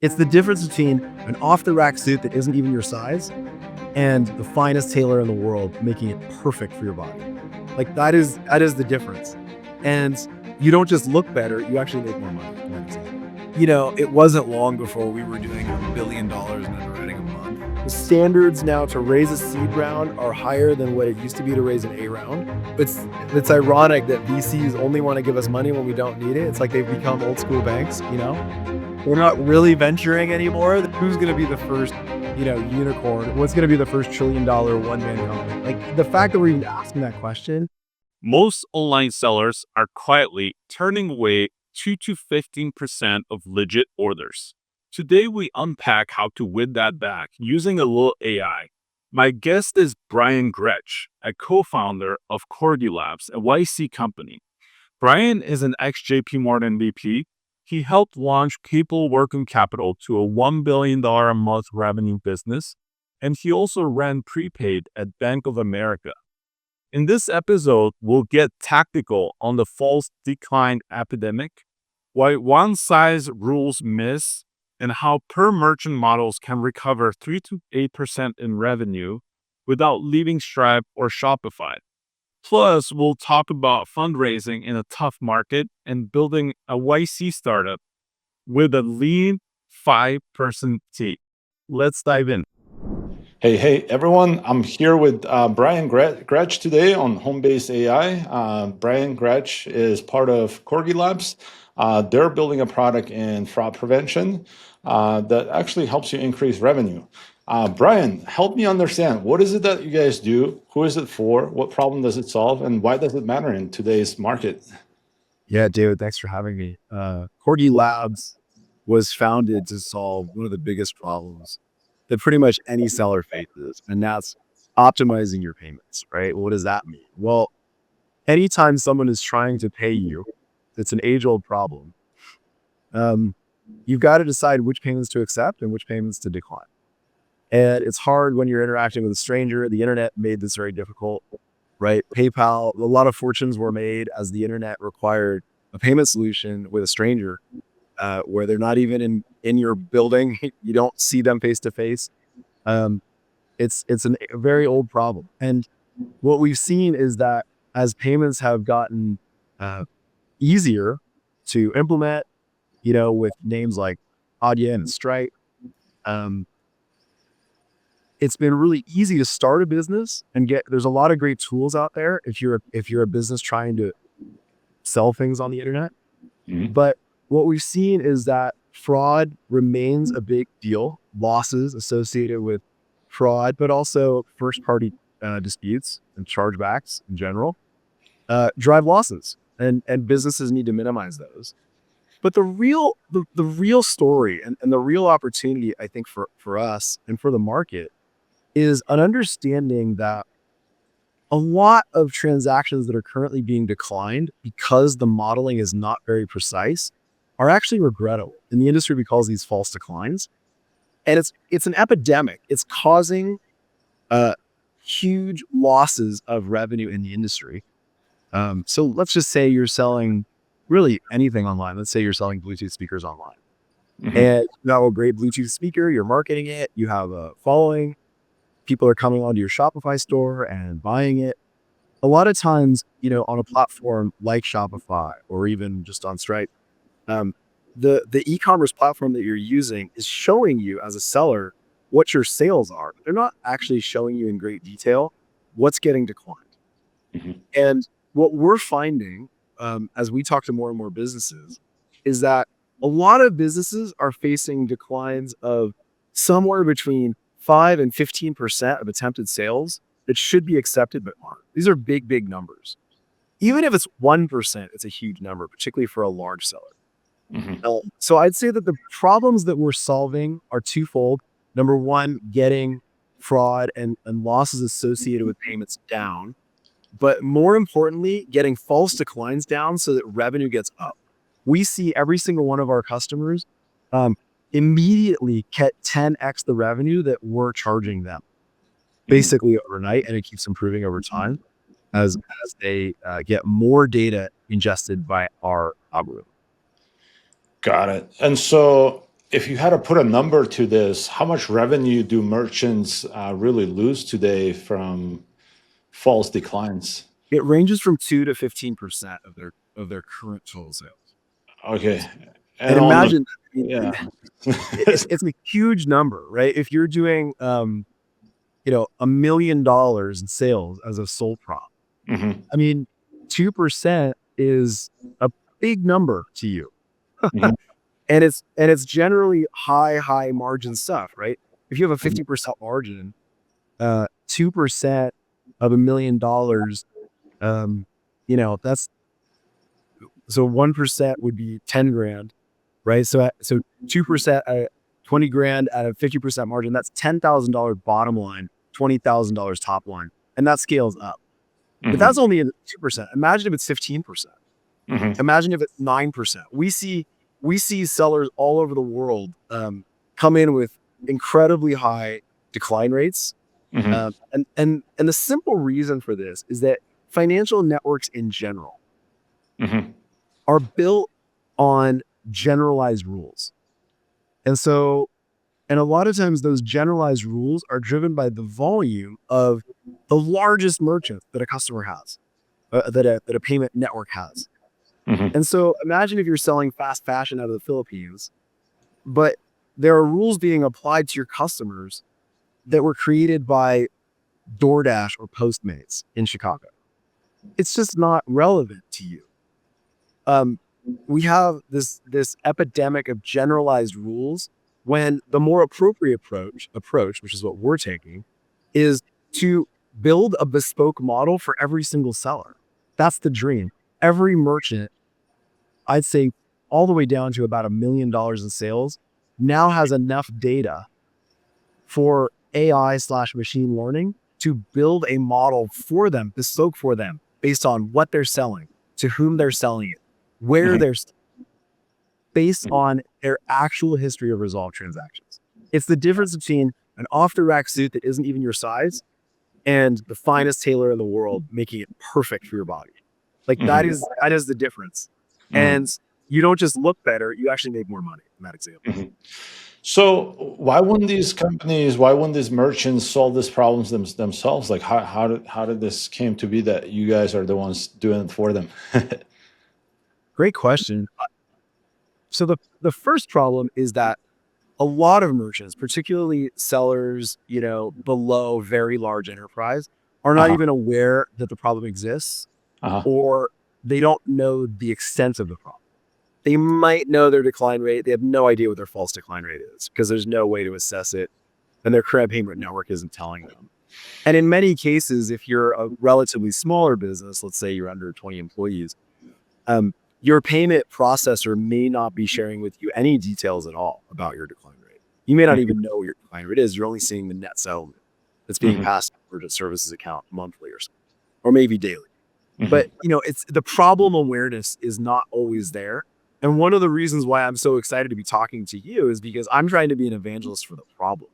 It's the difference between an off-the-rack suit that isn't even your size and the finest tailor in the world making it perfect for your body. Like that is the difference. And you don't just look better, you actually make more money. It wasn't long before we were doing $1 billion in underwriting a month. The standards now to raise a seed round are higher than what it used to be to raise an A round. It's ironic that VCs only want to give us money when we don't need it. It's like they've become old school banks, We're not really venturing anymore. Who's going to be the first, unicorn? What's going to be the first $1 trillion one-man company? Like the fact that we're even asking that question. Most online sellers are quietly turning away 2 to 15% of legit orders. Today, we unpack how to win that back using a little AI. My guest is Brian Grech, a co-founder of Corgi Labs, a YC company. Brian is an ex-JP Morgan VP. He helped launch People Working Capital to a $1 billion a month revenue business, and he also ran prepaid at Bank of America. In this episode, we'll get tactical on the false decline epidemic, why one-size rules miss, and how per-merchant models can recover 3 to 8% in revenue without leaving Stripe or Shopify. Plus, we'll talk about fundraising in a tough market and building a YC startup with a lean 5-person team. Let's dive in. Hey, everyone. I'm here with Brian Grech today on Homebase AI. Brian Grech is part of Corgi Labs. They're building a product in fraud prevention that actually helps you increase revenue. Brian, help me understand, what is it that you guys do? Who is it for? What problem does it solve? And why does it matter in today's market? Yeah, David, thanks for having me. Corgi Labs was founded to solve one of the biggest problems that pretty much any seller faces, and that's optimizing your payments, right? What does that mean? Well, anytime someone is trying to pay you, it's an age-old problem. You've got to decide which payments to accept and which payments to decline. And it's hard when you're interacting with a stranger. The internet made this very difficult, right? PayPal, a lot of fortunes were made as the internet required a payment solution with a stranger where they're not even in your building. You don't see them face to face. It's a very old problem. And what we've seen is that as payments have gotten easier to implement, with names like Adyen and Stripe, it's been really easy to start a business and there's a lot of great tools out there if you're a business trying to sell things on the internet. Mm-hmm. But what we've seen is that fraud remains a big deal. Losses associated with fraud, but also first-party disputes and chargebacks in general drive losses, and businesses need to minimize those. But the real story and the real opportunity, I think, for us and for the market is an understanding that a lot of transactions that are currently being declined because the modeling is not very precise are actually regrettable. In the industry, we call these false declines. And it's an epidemic. It's causing huge losses of revenue in the industry. So let's just say you're selling really anything online. Let's say you're selling Bluetooth speakers online. Mm-hmm. And you have a great Bluetooth speaker, you're marketing it, you have a following, people are coming onto your Shopify store and buying it. A lot of times, on a platform like Shopify or even just on Stripe, the e-commerce platform that you're using is showing you as a seller what your sales are. They're not actually showing you in great detail what's getting declined. Mm-hmm. And what we're finding as we talk to more and more businesses is that a lot of businesses are facing declines of somewhere between 5 and 15% of attempted sales that should be accepted but aren't. These are big, big numbers. Even if it's 1%, it's a huge number, particularly for a large seller. Mm-hmm. So I'd say that the problems that we're solving are twofold. Number one, getting fraud and losses associated with payments down. But more importantly, getting false declines down so that revenue gets up. We see every single one of our customers immediately get 10x the revenue that we're charging them, basically overnight, and it keeps improving over time as they get more data ingested by our algorithm. Got it. And so if you had to put a number to this, how much revenue do merchants really lose today from false declines? It ranges from 2 to 15% of their current total sales. Okay. And And on the, imagine, I mean, yeah. it's a huge number, right? If you're doing, $1 million in sales as a sole prop, Mhm, I mean, 2% is a big number to you. mhm, And it's generally high margin stuff, right? If you have a mhm, 50% margin, 2% of $1 million, um, that's so 1% would be 10 grand, right? So 2%, 20 grand at a 50% margin, that's $10,000 bottom line, $20,000 top line, and that scales up. But that's mhm, only at 2%. Imagine if it's 15%. mhm, Imagine if it's 9%. We see sellers all over the world come in with incredibly high decline rates. mhm, And the simple reason for this is that financial networks in general mhm, are built on generalized rules. And so, and a lot of times those generalized rules are driven by the volume of the largest merchants that a customer has, that a payment network has. mhm, And so imagine if you're selling fast fashion out of the Philippines, but there are rules being applied to your customers that were created by DoorDash or Postmates in Chicago. It's just not relevant to you. Um, we have this epidemic of generalized rules when the more appropriate approach, which is what we're taking, is to build a bespoke model for every single seller. That's the dream. Every merchant, I'd say all the way down to about $1 million in sales, now has enough data for AI/machine learning to build a model for them, bespoke for them, based on what they're selling, to whom they're selling it, where mhm, they're based on their actual history of resolved transactions. It's the difference between an off-the-rack suit that isn't even your size and the finest tailor in the world making it perfect for your body. Like that mhm, is the difference. mhm, And you don't just look better, you actually make more money in that example. mhm. So why wouldn't these merchants solve these problems themselves? Like how did this came to be that you guys are the ones doing it for them? Great question. So the first problem is that a lot of merchants, particularly sellers, below very large enterprise, are not Uh-huh. even aware that the problem exists, Uh-huh. or they don't know the extent of the problem. They might know their decline rate. They have no idea what their false decline rate is because there's no way to assess it. And their current payment network isn't telling them. And in many cases, if you're a relatively smaller business, let's say you're under 20 employees, um, your payment processor may not be sharing with you any details at all about your decline rate. You may not even know what your decline rate is. You're only seeing the net settlement that's being Mhm, passed to the services account monthly or something, or maybe daily. But mhm, it's the problem awareness is not always there. And one of the reasons why I'm so excited to be talking to you is because I'm trying to be an evangelist for the problem.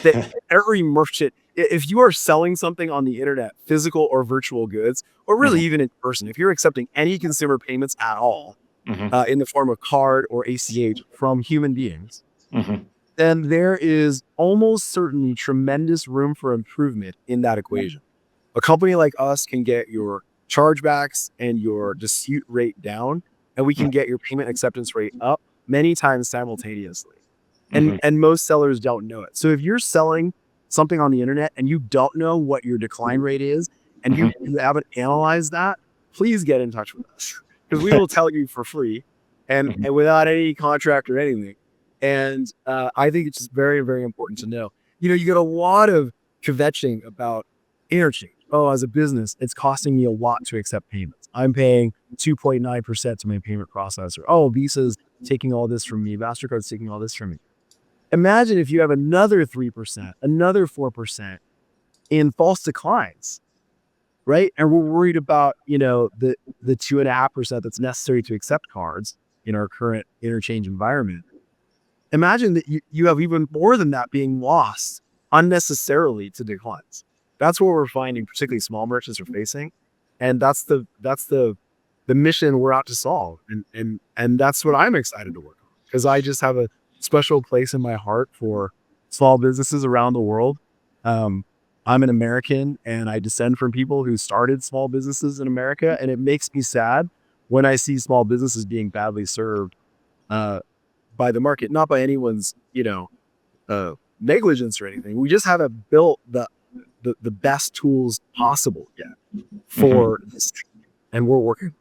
That every merchant, if you are selling something on the internet, physical or virtual goods, or really mhm, even in person, if you're accepting any consumer payments at all mhm, in the form of card or ACH from human beings, mhm, then there is almost certainly tremendous room for improvement in that equation. A company like us can get your chargebacks and your dispute rate down, and we can get your payment acceptance rate up many times simultaneously. And mhm, and most sellers don't know it. So if you're selling something on the internet and you don't know what your decline rate is and you, mhm, you haven't analyzed that, please get in touch with us because we will tell you for free mhm, and without any contract or anything. And I think it's just very, very important to know. You get a lot of kvetching about interchange. Oh, as a business, it's costing me a lot to accept payments. I'm paying 2.9% to my payment processor. Oh, Visa's taking all this from me. MasterCard's taking all this from me. Imagine if you have another 3%, another 4% in false declines, right? And we're worried about, the 2.5% that's necessary to accept cards in our current interchange environment. Imagine that you have even more than that being lost unnecessarily to declines. That's what we're finding, particularly small merchants are facing. And that's the mission we're out to solve. And that's what I'm excited to work on because I just have special place in my heart for small businesses around the world. Um, I'm an American and I descend from people who started small businesses in America. And it makes me sad when I see small businesses being badly served uh, by the market, not by anyone's, negligence or anything. We just haven't built the best tools possible yet Mhm. for this. And we're working.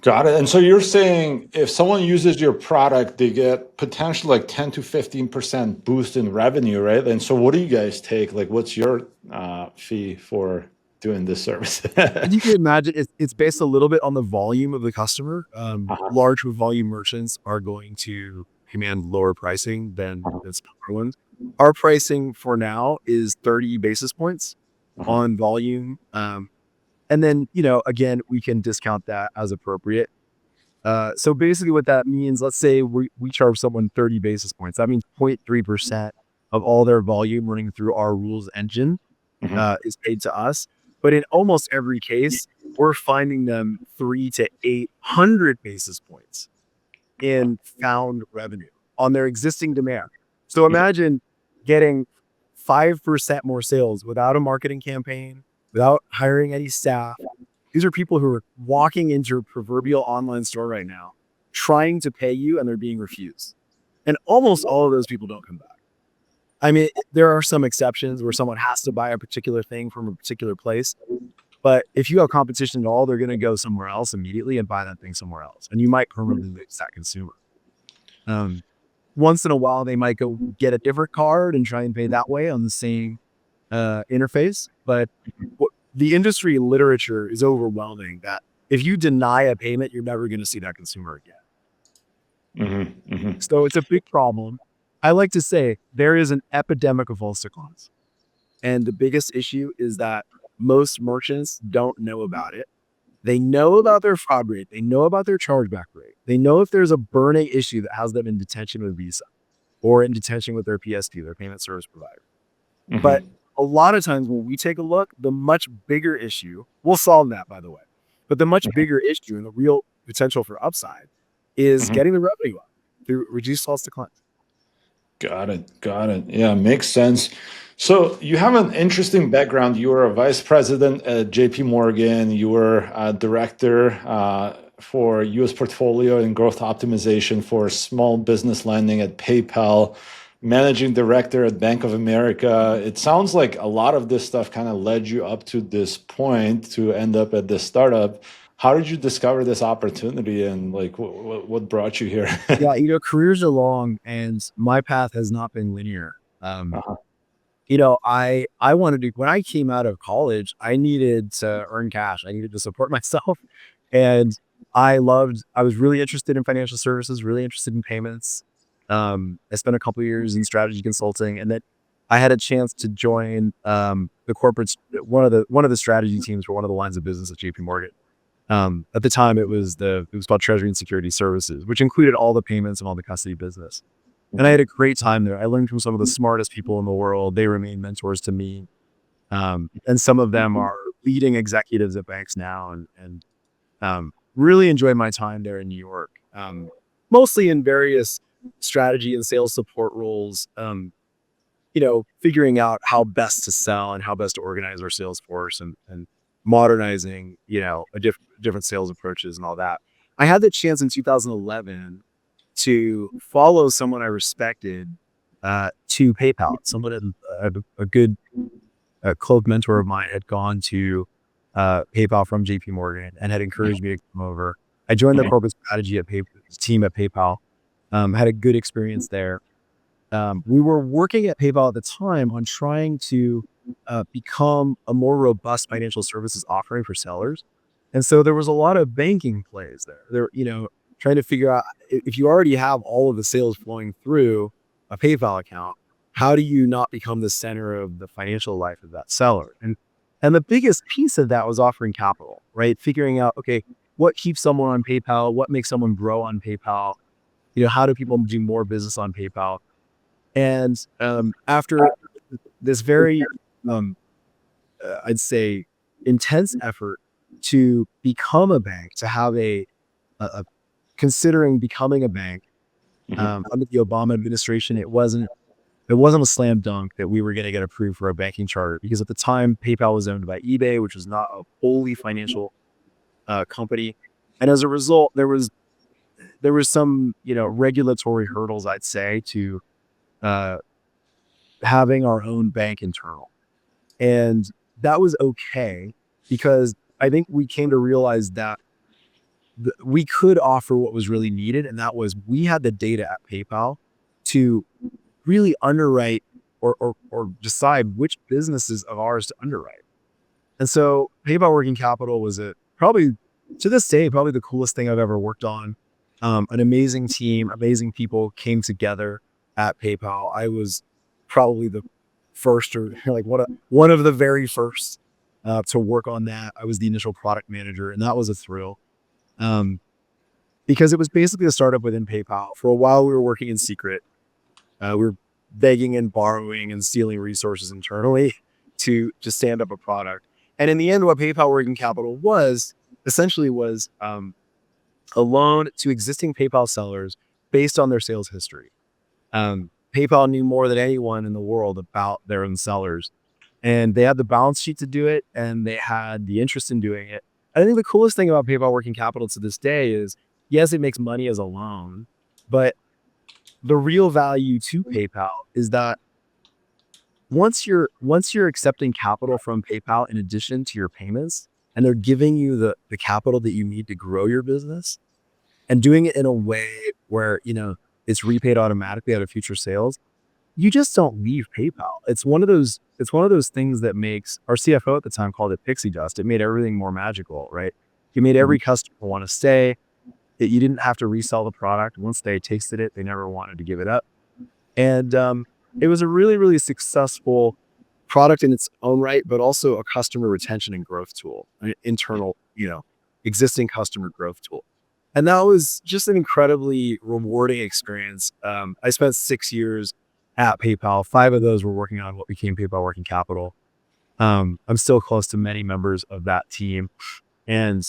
Got it. And so you're saying if someone uses your product, they get potentially like 10 to 15% boost in revenue, right? And so what do you guys take? Like, what's your fee for doing this service? And you can imagine it's based a little bit on the volume of the customer. Uh-huh, Large volume merchants are going to command lower pricing than smaller ones. Our pricing for now is 30 basis points uh-huh, on volume. And then, again, we can discount that as appropriate. So basically what that means, let's say we charge someone 30 basis points. That means 0.3% of all their volume running through our rules engine mhm. is paid to us. But in almost every case, we're finding them 300 to 800 basis points in found revenue on their existing demand. So imagine getting 5% more sales without a marketing campaign, without hiring any staff. These are people who are walking into your proverbial online store right now, trying to pay you, and they're being refused. And almost all of those people don't come back. I mean, there are some exceptions where someone has to buy a particular thing from a particular place. But if you have competition at all, they're going to go somewhere else immediately and buy that thing somewhere else. And you might permanently lose that consumer. Um, Once in a while, they might go get a different card and try and pay that way on the same interface. But the industry literature is overwhelming that if you deny a payment, you're never going to see that consumer again. Mhm, mhm. So it's a big problem. I like to say there is an epidemic of false declines. And the biggest issue is that most merchants don't know about it. They know about their fraud rate. They know about their chargeback rate. They know if there's a burning issue that has them in detention with Visa or in detention with their PSP, their payment service provider. But Mhm. a lot of times when we take a look, the much bigger issue, we'll solve that, by the way. But the much Mhm. bigger issue and the real potential for upside is Mhm. getting the revenue up through reduced false declines. Got it. Got it. Yeah, makes sense. So you have an interesting background. You were a vice president at JP Morgan. You were a director for US portfolio and growth optimization for small business lending at PayPal, managing director at Bank of America. It sounds like a lot of this stuff kind of led you up to this point to end up at this startup. How did you discover this opportunity and like what brought you here? Yeah, careers are long and my path has not been linear. Uh-huh. I wanted to when I came out of college, I needed to earn cash. I needed to support myself. And I was really interested in financial services, really interested in payments. I spent a couple of years in strategy consulting, and then I had a chance to join the corporate one of the strategy teams for one of the lines of business at JP Morgan. At the time it was called Treasury and Security Services, which included all the payments and all the custody business. And I had a great time there. I learned from some of the smartest people in the world. They remain mentors to me. And some of them are leading executives at banks now and really enjoyed my time there in New York. Mostly in various strategy and sales support roles, figuring out how best to sell and how best to organize our sales force and modernizing, different sales approaches and all that. I had the chance in 2011 to follow someone I respected to PayPal. Someone, a good close mentor of mine, had gone to PayPal from JP Morgan and had encouraged me to come over. I joined the Mhm. corporate strategy team at PayPal. Had a good experience there. We were working at PayPal at the time on trying to become a more robust financial services offering for sellers. And so there was a lot of banking plays there. Trying to figure out if you already have all of the sales flowing through a PayPal account, how do you not become the center of the financial life of that seller? And the biggest piece of that was offering capital, right? Figuring out, okay, what keeps someone on PayPal? What makes someone grow on PayPal? How do people do more business on PayPal? And after this very, um, I'd say, intense effort to become a bank, to have a considering becoming a bank, Under the Obama administration, it wasn't a slam dunk that we were going to get approved for a banking charter, because at the time PayPal was owned by eBay, which was not a wholly financial company, and as a result, there was some regulatory hurdles, I'd say, to uh, having our own bank internal, and that was okay, because I think we came to realize that we could offer what was really needed, and that was we had the data at PayPal to really underwrite or decide which businesses of ours to underwrite. And so PayPal Working Capital was probably to this day, probably the coolest thing I've ever worked on. An amazing team, amazing people came together at PayPal. I was probably the first, or like one of the very first to work on that. I was the initial product manager, and that was a thrill. Um, because it was basically a startup within PayPal. For a while, we were working in secret. We were begging and borrowing and stealing resources internally to stand up a product. And in the end, what PayPal Working Capital was essentially was a loan to existing PayPal sellers based on their sales history. PayPal knew more than anyone in the world about their own sellers, and they had the balance sheet to do it, and they had the interest in doing it. I think the coolest thing about PayPal Working Capital to this day is, yes, it makes money as a loan, but the real value to PayPal is that once you're accepting capital from PayPal in addition to your payments, and they're giving you the capital that you need to grow your business, and doing it in a way where it's repaid automatically out of future sales, you just don't leave PayPal. It's one of those things that makes, our CFO at the time called it pixie dust. It made everything more magical, right? You made every customer want to stay. You didn't have to resell the product. Once they tasted it, they never wanted to give it up. And it was a really, really successful product in its own right, but also a customer retention and growth tool, an internal, existing customer growth tool. And that was just an incredibly rewarding experience. I spent 6 years at PayPal. 5 of those were working on what became PayPal Working Capital. I'm still close to many members of that team, and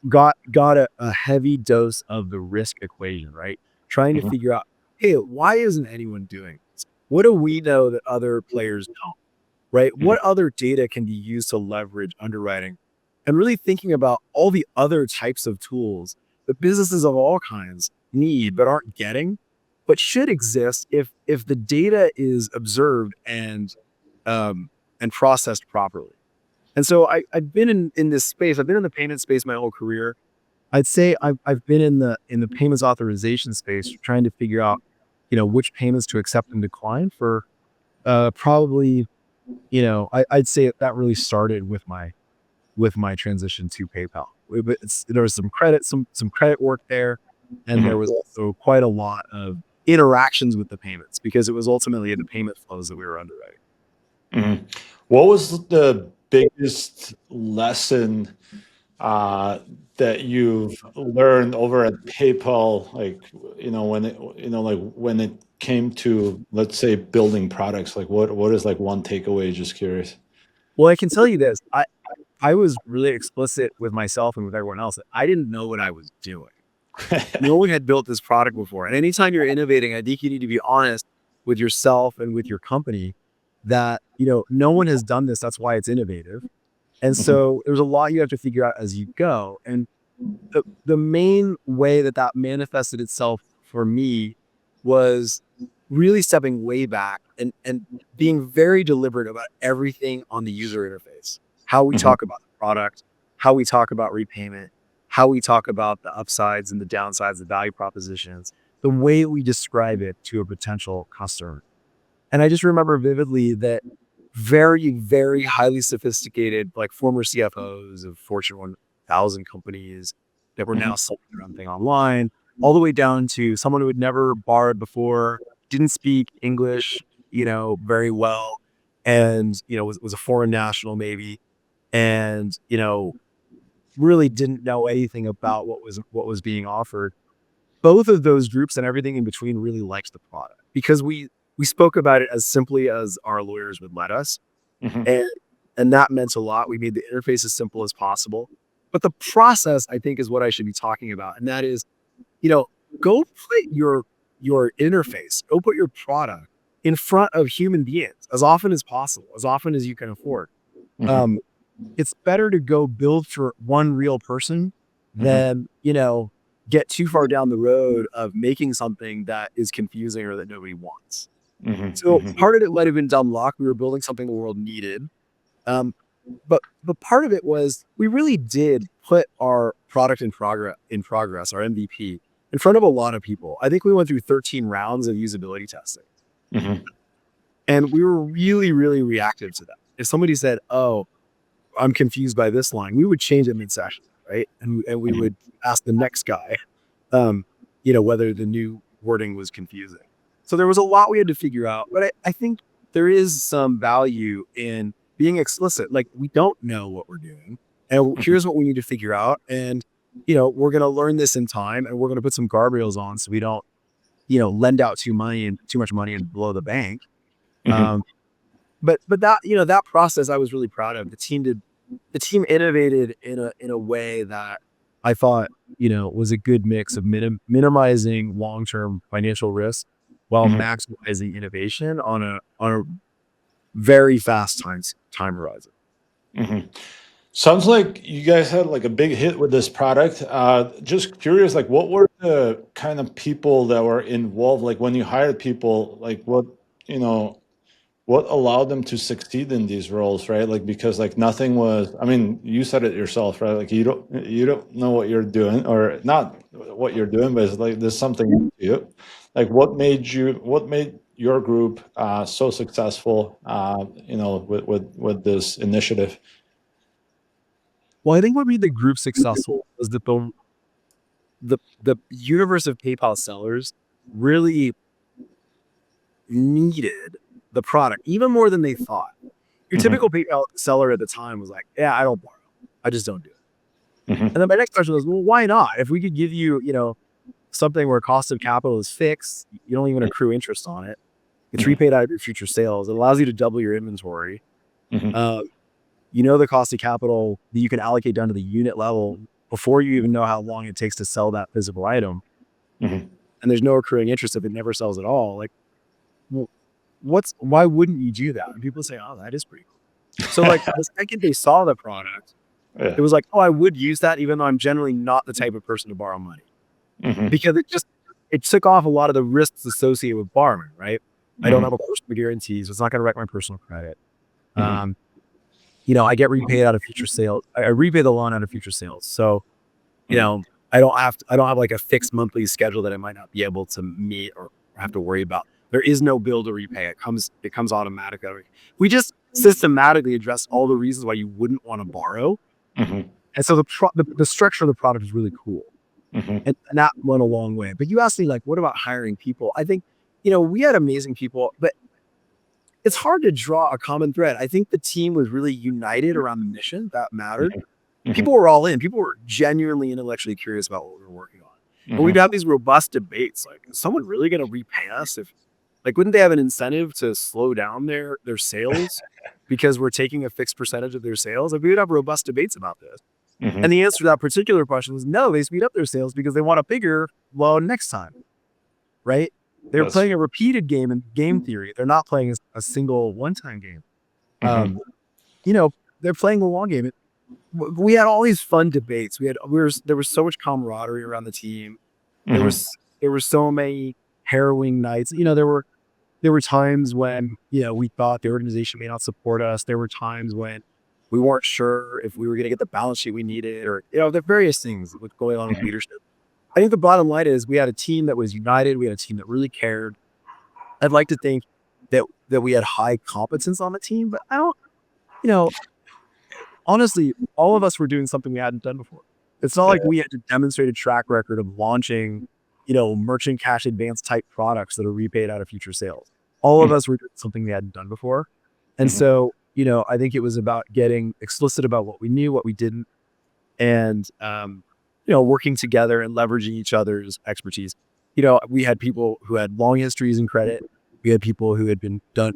got a heavy dose of the risk equation, right? Trying to figure out, hey, why isn't anyone doing this? What do we know that other players don't, right? What other data can be used to leverage underwriting? And really thinking about all the other types of tools that businesses of all kinds need but aren't getting, but should exist if the data is observed and processed properly. And so I've been in this space. I've been in the payment space my whole career. I'd say I've been in the payments authorization space, trying to figure out which payments to accept and decline for probably I'd say that really started with my transition to PayPal. There was some credit work there, and there was also quite a lot of interactions with the payments, because it was ultimately the payment flows that we were underwriting. What was the biggest lesson that you've learned over at PayPal? Like, when it came to, let's say, building products, like what is like one takeaway? Just curious. Well, I can tell you this. I was really explicit with myself and with everyone else that I didn't know what I was doing. No one had built this product before. And anytime you're innovating, I think you need to be honest with yourself and with your company that, no one has done this. That's why it's innovative. And so there's a lot you have to figure out as you go. And the main way that manifested itself for me was really stepping way back and being very deliberate about everything on the user interface. How we talk about the product, how we talk about repayment, how we talk about the upsides and the downsides, the value propositions, the way we describe it to a potential customer. And I just remember vividly that very, very highly sophisticated, like former CFOs of Fortune 1000 companies that were now selling their own thing online, all the way down to someone who had never borrowed before, didn't speak English, very well, and, was a foreign national maybe, and, really didn't know anything about what was being offered. Both of those groups and everything in between really liked the product, because we spoke about it as simply as our lawyers would let us. And that meant a lot. We made the interface as simple as possible. But the process, I think, is what I should be talking about. And that is, go put your interface, go put your product in front of human beings as often as possible, as often as you can afford. Mhm. Um, it's better to go build for one real person Mhm. than, get too far down the road of making something that is confusing or that nobody wants. Mhm. So Mhm. part of it might have been dumb luck. We were building something the world needed. Um, but part of it was we really did put our product in progress, our MVP, in front of a lot of people. I think we went through 13 rounds of usability testing. Mhm. And we were really, really reactive to that. If somebody said, "Oh, I'm confused by this line," we would change it mid-session, right? And we Mhm. would ask the next guy, whether the new wording was confusing. So there was a lot we had to figure out, but I think there is some value in being explicit. Like, we don't know what we're doing, and Mhm. here's what we need to figure out. And, we're going to learn this in time, and we're going to put some guardrails on so we don't, lend out too much money and blow the bank. Mhm. Um, but that, that process I was really proud of. The team innovated in a way that I thought, was a good mix of minimizing long-term financial risk while Mhm. maximizing innovation on a very fast time horizon. Mhm. Sounds like you guys had like a big hit with this product. Just curious, like what were the kind of people that were involved? Like when you hired people, like you know, what allowed them to succeed in these roles, right? Like because like nothing was, I mean, you said it yourself, right? Like you don't know what you're doing or not what you're doing, but it's like there's something to you. Like what made your group so successful with this initiative? Well, I think what made the group successful was that the universe of PayPal sellers really needed the product even more than they thought. Your Mhm. typical PayPal seller at the time was like, "Yeah, I don't borrow. I just don't do it." And Mhm. then my next question was, "Well, why not? If we could give you, something where cost of capital is fixed, you don't even accrue interest on it. It's Mhm. repaid out of your future sales. It allows you to double your inventory. Mhm. Uh, the cost of capital that you can allocate down to the unit level before you even know how long it takes to sell that physical item. Mhm. And there's no accruing interest if it never sells at all. Like, well, why wouldn't you do that?" And people say, "Oh, that is pretty cool." So like the second they saw the product, Yeah. it was like, "Oh, I would use that even though I'm generally not the type of person to borrow money." Mhm. Because it took off a lot of the risks associated with borrowing, right? I don't have Mhm. a personal guarantee, so it's not gonna wreck my personal credit. Mhm. Um, I get repaid out of future sales. I repay the loan out of future sales. So, you Mhm. know, I don't have like a fixed monthly schedule that I might not be able to meet or have to worry about. There is no bill to repay. It comes automatic. We just systematically address all the reasons why you wouldn't want to borrow. Mhm. And so the structure of the product is really cool. Mhm. And that went a long way. But you asked me, like, what about hiring people? I think, we had amazing people, but it's hard to draw a common thread. I think the team was really united around the mission that mattered. Mhm. People Mhm. were all in. People were genuinely intellectually curious about what we were working on. And we'd Mhm. have these robust debates like, is someone really going to repay us if, like, wouldn't they have an incentive to slow down their sales because we're taking a fixed percentage of their sales? Like, we would have robust debates about this. And Mhm. the answer to that particular question was no, they speed up their sales because they want a bigger loan next time, right? They're That's playing a repeated game in game theory. They're not playing a single one-time game. mhm. Um, you know, they're playing the long game. We had all these fun debates. There was so much camaraderie around the team. Mhm. There were so many harrowing nights. There were times when, we thought the organization may not support us. There were times when we weren't sure if we were going to get the balance sheet we needed, or, the various things with going on with Mhm. leadership. I think the bottom line is we had a team that was united. We had a team that really cared. I'd like to think that we had high competence on the team, but I don't, you know, honestly, all of us were doing something we hadn't done before. It's not Yeah. like we had to demonstrate a track record of launching, merchant cash advance type products that are repaid out of future sales. All of Mhm. us were doing something we hadn't done before. And Mhm. so, I think it was about getting explicit about what we knew, what we didn't, and, working together and leveraging each other's expertise. We had people who had long histories in credit. We had people who had done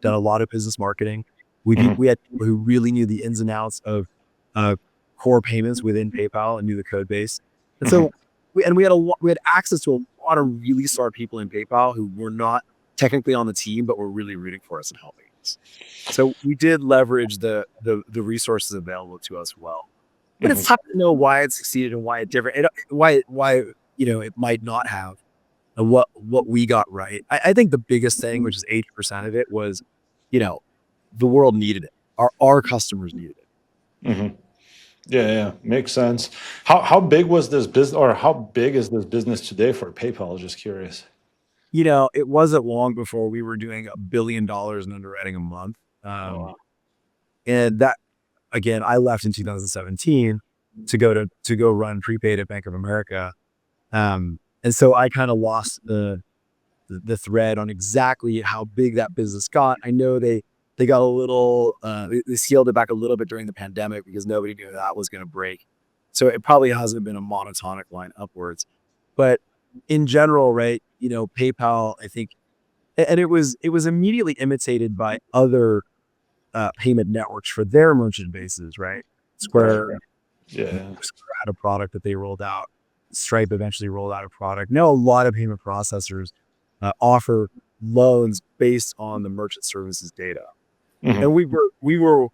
a lot of business marketing. We Mhm. had people who really knew the ins and outs of uh, core payments within PayPal and knew the code base. And so Mhm. we had access to a lot of really smart people in PayPal who were not technically on the team, but were really rooting for us and helping us. So we did leverage the resources available to us well. But it's tough to know why it succeeded and why it different, why it might not have, and what we got right. I think the biggest thing, which is 80% of it, was the world needed it. Our customers needed it. Mm-hmm. Yeah, makes sense. How big was this business, or how big is this business today for PayPal? Just curious. It wasn't long before we were doing $1 billion in underwriting a month. Oh, wow. And that, again, I left in 2017 to go run prepaid at Bank of America. And so I kind of lost the thread on exactly how big that business got. I know they got a little, they scaled it back a little bit during the pandemic because nobody knew that was going to break. So it probably hasn't been a monotonic line upwards. But in general, right, PayPal, I think, and it was immediately imitated by other payment networks for their merchant bases, right? Square, Yeah. Square had a product that they rolled out. Stripe eventually rolled out a product. Now a lot of payment processors offer loans based on the merchant services data. Mhm. And we were,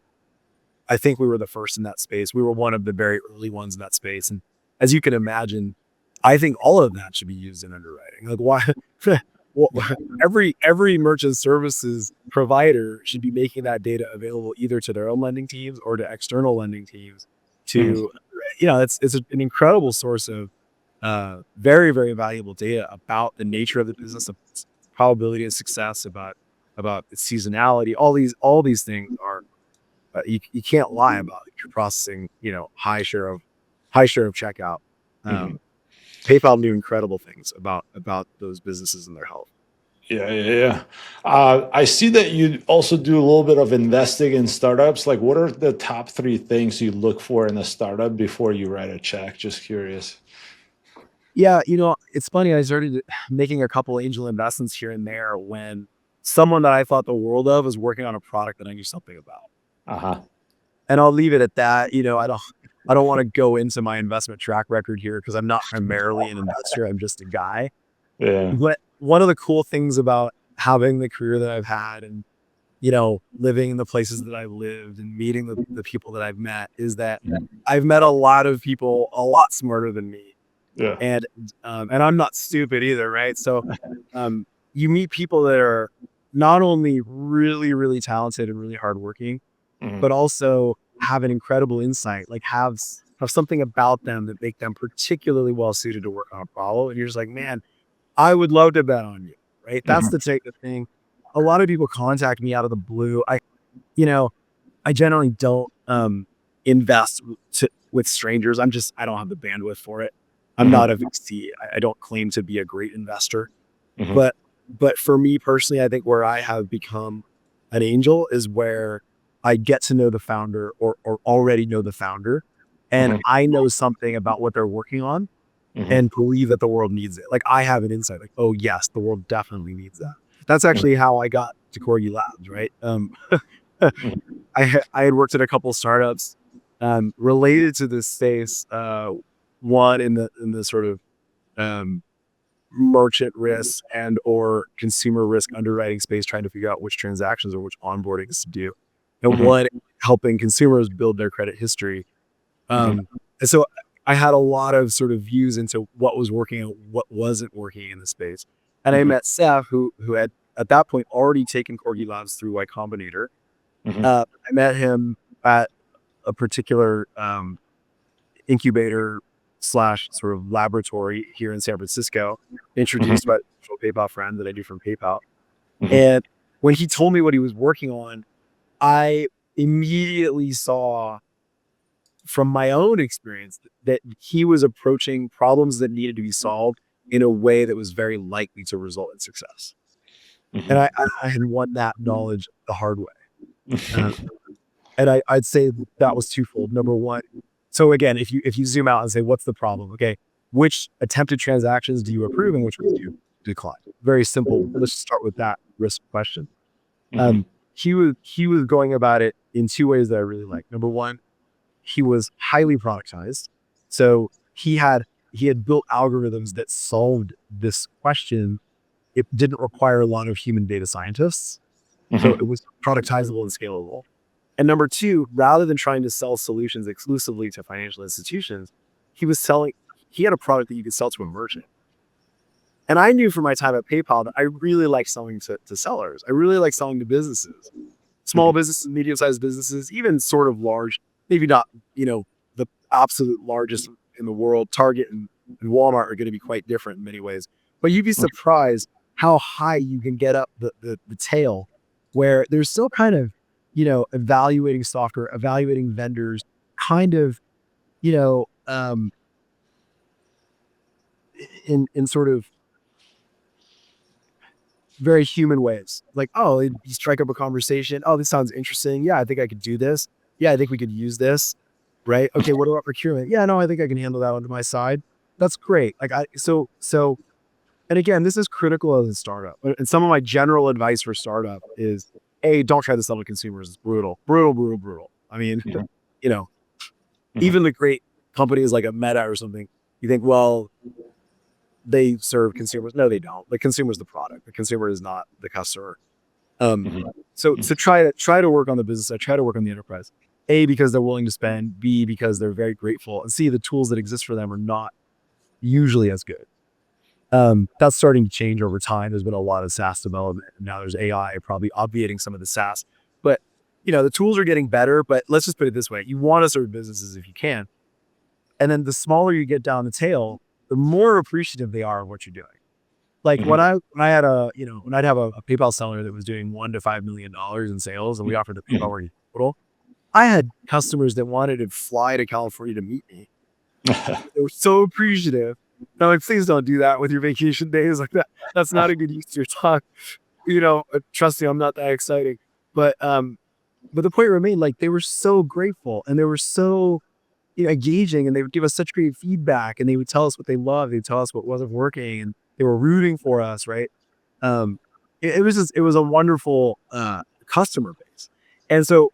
I think we were the first in that space. We were one of the very early ones in that space. And as you can imagine, I think all of that should be used in underwriting. Like why? Well, every merchant services provider should be making that data available either to their own lending teams or to external lending teams. To it's an incredible source of very, very valuable data about the nature of the business, of probability of success, about its seasonality. All these things are you can't lie about if you're processing high share of checkout. Mhm. PayPal knew incredible things about those businesses and their health. Yeah. I see that you also do a little bit of investing in startups. Like, what are the top 3 things you look for in a startup before you write a check? Just curious. Yeah, it's funny. I started making a couple angel investments here and there when someone that I thought the world of was working on a product that I knew something about. Uh-huh. And I'll leave it at that. I don't want to go into my investment track record here because I'm not primarily an investor. I'm just a guy. Yeah. But one of the cool things about having the career that I've had and, living in the places that I've lived and meeting the people that I've met is that I've met a lot of people a lot smarter than me. Yeah. And I'm not stupid either, right? So you meet people that are not only really, really talented and really hardworking, Mhm. but also have an incredible insight, like have something about them that make them particularly well suited to work on a problem. And you're just like, man, I would love to bet on you, right? That's the thing. A lot of people contact me out of the blue. I generally don't invest with strangers. I don't have the bandwidth for it. I'm not a VC. I don't claim to be a great investor, Mhm. but for me personally, I think where I have become an angel is where I get to know the founder or already know the founder, and Mhm. I know something about what they're working on Mhm. and believe that the world needs it. Like I have an insight, like, oh yes, the world definitely needs that. That's actually how I got to Corgi Labs, right? Mhm. I had worked at a couple startups related to this space. One in the sort of um, merchant risk and or consumer risk underwriting space, trying to figure out which transactions or which onboardings to do, and Mhm. one helping consumers build their credit history. Mhm. And so I had a lot of sort of views into what was working and what wasn't working in the space. And I Mhm. met Seth, who had at that point already taken Corgi Labs through Y Combinator. Mhm. I met him at a particular incubator slash sort of laboratory here in San Francisco, Mhm. introduced by a PayPal friend that I do from PayPal. Mhm. And when he told me what he was working on, I immediately saw from my own experience that he was approaching problems that needed to be solved in a way that was very likely to result in success. And Mhm. I had won that knowledge the hard way. Uh, Mhm. and I'd say that was twofold. Number one, so again, if you zoom out and say, what's the problem? Okay, which attempted transactions do you approve and which ones do you decline? Very simple. Let's start with that risk question. Mhm. Um, he was going about it in 2 ways that I really like. Number one, he was highly productized. So he had he had built algorithms that solved this question. It didn't require a lot of human data scientists. So it was productizable and scalable. And number two, rather than trying to sell solutions exclusively to financial institutions, he had a product that you could sell to a merchant. And I knew from my time at PayPal that I really like selling to sellers. I really like selling to businesses, small businesses, medium-sized businesses, even sort of large, maybe not, the absolute largest in the world. Target and Walmart are going to be quite different in many ways. But you'd be surprised how high you can get up the tail, where there's still kind of, evaluating software, evaluating vendors, kind of, in sort of very human ways. Like, oh, you strike up a conversation. Oh, this sounds interesting. Yeah, I think I could do this. Yeah, I think we could use this. Right. Okay. What about procurement? Yeah, no, I think I can handle that onto my side. That's great. And again, this is critical as a startup. And some of my general advice for startup is, A, don't try to sell to consumers. It's brutal, brutal, brutal, brutal. I mean, even the great companies like a Meta or something, you think, well, they serve consumers. No, they don't. The consumer is the product. The consumer is not the customer. So try to work on the business side, try to work on the enterprise. A, because they're willing to spend. B, because they're very grateful. And C, the tools that exist for them are not usually as good. That's starting to change over time. There's been a lot of SaaS development. And now there's AI probably obviating some of the SaaS. But, the tools are getting better. But let's just put it this way. You want to serve businesses if you can. And then the smaller you get down the tail, the more appreciative they are of what you're doing. Like when I'd have a PayPal seller that was doing $1 to $5 million in sales, and we offered the PayPal working capital, I had customers that wanted to fly to California to meet me. They were so appreciative. I'm like, please don't do that with your vacation days like that. That's not a good use of your time. Trust me, I'm not that exciting. But the point remained, like, they were so grateful and they were so engaging, and they would give us such great feedback, and they would tell us what they loved. They'd tell us what wasn't working, and they were rooting for us. Right. It was a wonderful customer base. And so,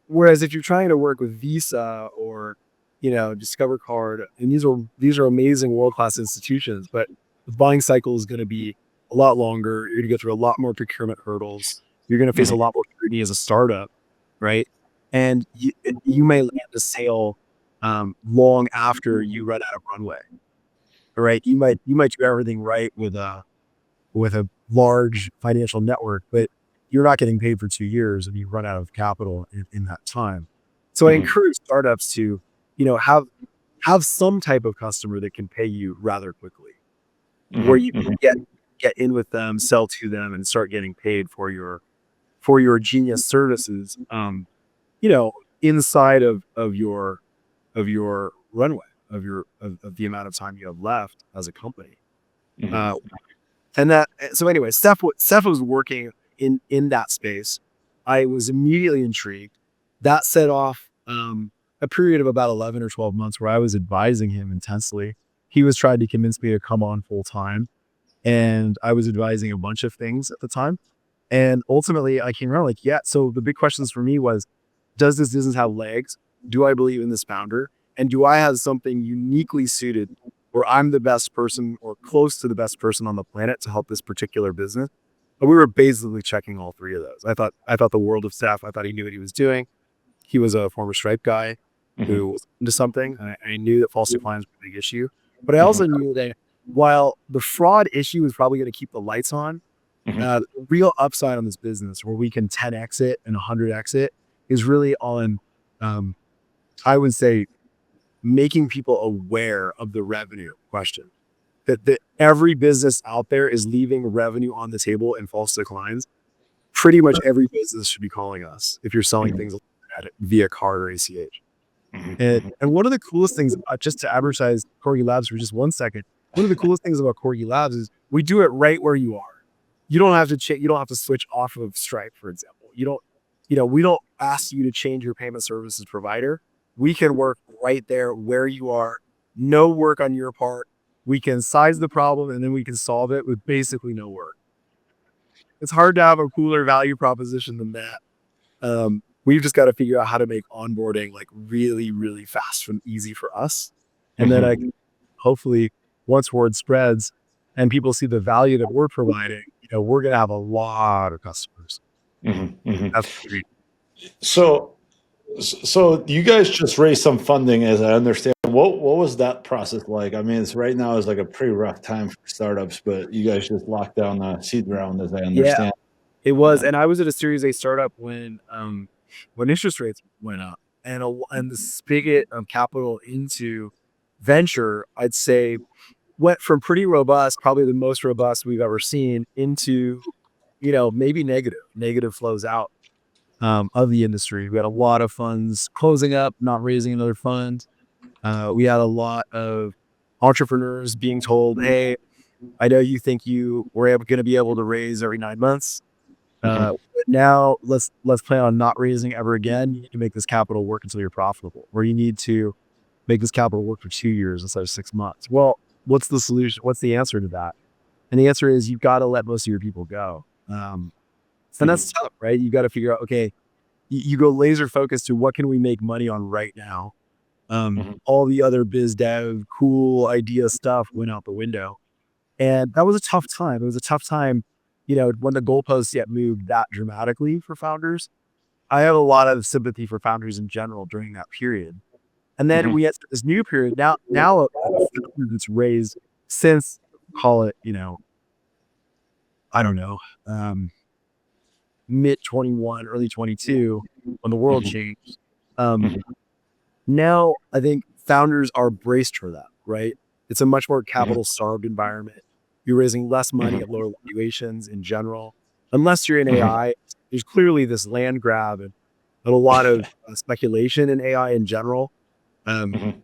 whereas if you're trying to work with Visa or, Discover Card, and these are amazing world-class institutions, but the buying cycle is going to be a lot longer. You're going to go through a lot more procurement hurdles. You're going to face a lot more scrutiny as a startup, right? And you may land a sale long after you run out of runway, right? You might do everything right with a large financial network, but you're not getting paid for 2 years and you run out of capital in that time. So I encourage startups to, have some type of customer that can pay you rather quickly, where you can get in with them, sell to them, and start getting paid for your genius services, inside of your runway, of the amount of time you have left as a company. So anyway, Steph was working in that space. I was immediately intrigued. That set off a period of about 11 or 12 months where I was advising him intensely. He was trying to convince me to come on full time, and I was advising a bunch of things at the time. And ultimately I came around like, yeah. So the big questions for me was, does this business have legs? Do I believe in this founder? And do I have something uniquely suited where I'm the best person or close to the best person on the planet to help this particular business? But we were basically checking all three of those. I thought the world of Steph. I thought he knew what he was doing. He was a former Stripe guy who was into something. I knew that false declines were a big issue, but I also knew that while the fraud issue is probably going to keep the lights on, the real upside on this business, where we can 10x it and 100x it, is really on, I would say, making people aware of the revenue question. That every business out there is leaving revenue on the table in false declines. Pretty much every business should be calling us if you're selling things via card or ACH. And one of the coolest things, just to advertise Corgi Labs for just 1 second, one of the coolest things about Corgi Labs is we do it right where you are. You don't have to you don't have to switch off of Stripe, for example. We don't ask you to change your payment services provider. We can work right there where you are. No work on your part. We can size the problem and then we can solve it with basically no work. It's hard to have a cooler value proposition than that. We've just got to figure out how to make onboarding like really, really fast and easy for us. And then hopefully once word spreads and people see the value that we're providing, we're going to have a lot of customers. That's the dream. So you guys just raised some funding, as I understand. What was that process like? I mean, it's right now is like a pretty rough time for startups, but you guys just locked down the seed round, as I Yeah, understand. it was. Yeah. And I was at a Series A startup when interest rates went up and the spigot of capital into venture, I'd say went from pretty robust, probably the most robust we've ever seen, into, maybe negative flows out of the industry. We had a lot of funds closing up, not raising another fund. We had a lot of entrepreneurs being told, "Hey, I know you think you were going to be able to raise every 9 months. Mhm. But now let's plan on not raising ever again. You need to make this capital work until you're profitable, or you need to make this capital work for 2 years instead of 6 months." Well, what's the solution? What's the answer to that? And the answer is you've got to let most of your people go. And Mhm. that's tough, right? You got to figure out, okay, you go laser focused to what can we make money on right now. Mhm. All the other biz dev, cool idea stuff went out the window. And that was a tough time. It was a tough time, when the goalposts yet moved that dramatically for founders. I have a lot of sympathy for founders in general during that period. And then Mhm. we had this new period. Now a founder that's raised since, call it, I don't know, mid 21, early 22, when the world Mhm. changed. Mhm. Um, Now I think founders are braced for that, right? It's a much more Mhm. capital starved environment. You're raising less money Mhm. at lower valuations in general. Unless you're in Mhm. AI, there's clearly this land grab and a lot of speculation in AI in general. Um, Mhm.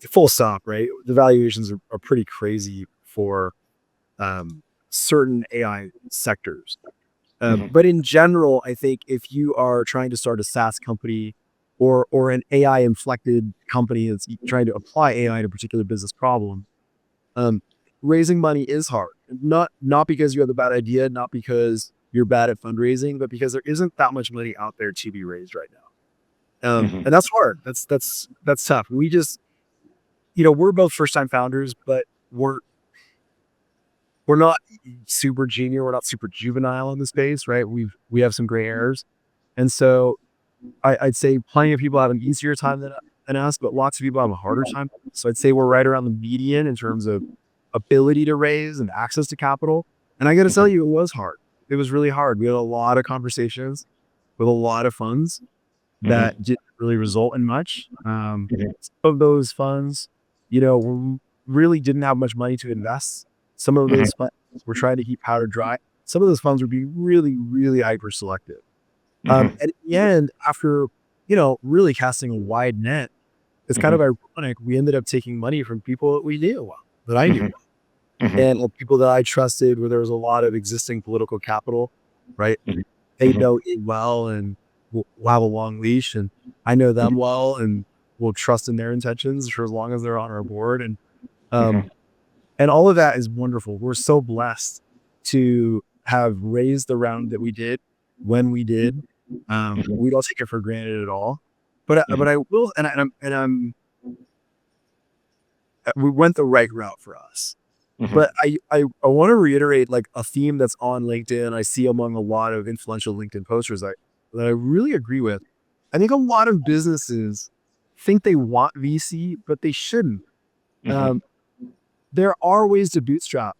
Full stop, right? The valuations are pretty crazy for um, certain AI sectors. Mhm. But in general, I think if you are trying to start a SaaS company or an AI inflected company that's trying to apply AI to a particular business problem, um, raising money is hard. Not because you have a bad idea, not because you're bad at fundraising, but because there isn't that much money out there to be raised right now. Mhm. And that's hard. That's tough. We just, we're both first time founders, but we're we're not super junior. We're not super juvenile in the space, right? We have some gray hairs. And so I'd say plenty of people have an easier time than us, but lots of people have a harder time. So I'd say we're right around the median in terms of ability to raise and access to capital. And I got to tell Mhm. you, it was hard. It was really hard. We had a lot of conversations with a lot of funds that Mhm. didn't really result in much. Mhm. Some of those funds, really didn't have much money to invest. Some of Mhm. those funds were trying to keep powder dry. Some of those funds would be really, really hyper selective. Mhm. And at the end, after, really casting a wide net, it's kind of Mhm. ironic. We ended up taking money from people that we knew well, that I knew Mhm. well, Mhm. and people that I trusted where there was a lot of existing political capital, right? Mhm. They Mhm. know it well and will have a long leash, and I know them well and will trust in their intentions for as long as they're on our board. Mhm. Um, and all of that is wonderful. We're so blessed to have raised the round that we did when we did. Mhm. We don't take it for granted at all. But Mhm. I will, we went the right route for us. But Mhm. I want to reiterate like a theme that's on LinkedIn. I see among a lot of influential LinkedIn posters that I really agree with. I think a lot of businesses think they want VC, but they shouldn't. Um, Mhm. there are ways to bootstrap.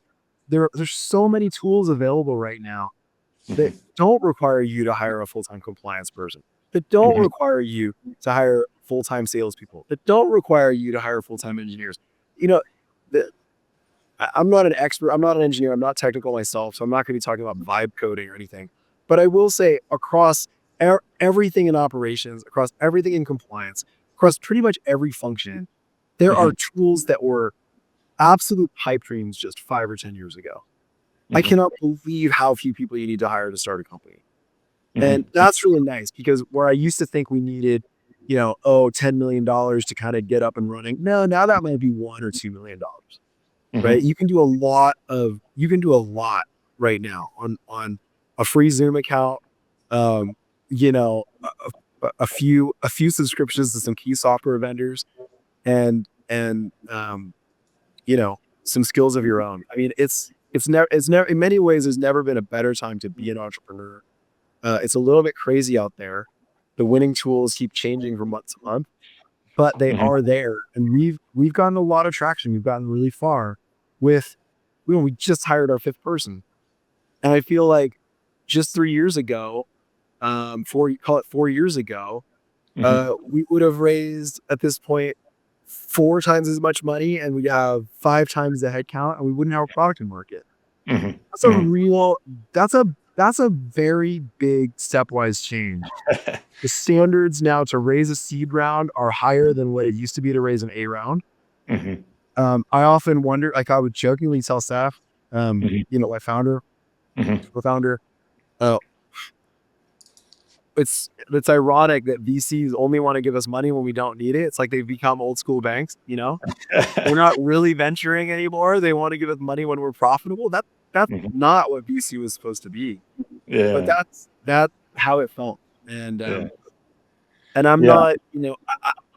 There's so many tools available right now that Mhm. don't require you to hire a full-time compliance person, that don't Mhm. require you to hire full-time salespeople, that don't require you to hire full-time engineers. You know, the, I'm not an expert. I'm not an engineer. I'm not technical myself. So I'm not going to be talking about vibe coding or anything. But I will say across everything in operations, across everything in compliance, across pretty much every function, there are Mhm. tools that were absolute pipe dreams just 5 or 10 years ago. I Mhm. cannot believe how few people you need to hire to start a company. And Mhm. that's really nice because where I used to think we needed, $10 million to kind of get up and running. No, now that might be $1 or $2 million, right? Mhm. You can do a lot right now on a free Zoom account, um, you know, a few subscriptions to some key software vendors and some skills of your own. I mean, it's never in many ways, there's never been a better time to be an entrepreneur. It's a little bit crazy out there. The winning tools keep changing from month to month, but they Mhm. are there, and we've gotten a lot of traction. We've gotten really far with we just hired our 5th person, and I feel like just 3 years ago, call it 4 years ago, Mhm. we would have raised at this point 4 times as much money, and we'd have 5 times the headcount, and we wouldn't have a product in market. Mhm. That's a Mhm. real that's a very big stepwise change. The standards now to raise a seed round are higher than what it used to be to raise an A round. Mhm. I often wonder, like I would jokingly tell staff, Mhm. my founder, Mhm. co-founder, uh, it's ironic that VCs only want to give us money when we don't need it. It's like they've become old school banks. We're not really venturing anymore. They want to give us money when we're profitable. That's Mhm. not what VC was supposed to be. But Yeah. that's how it felt. And Yeah. I'm Yeah. not,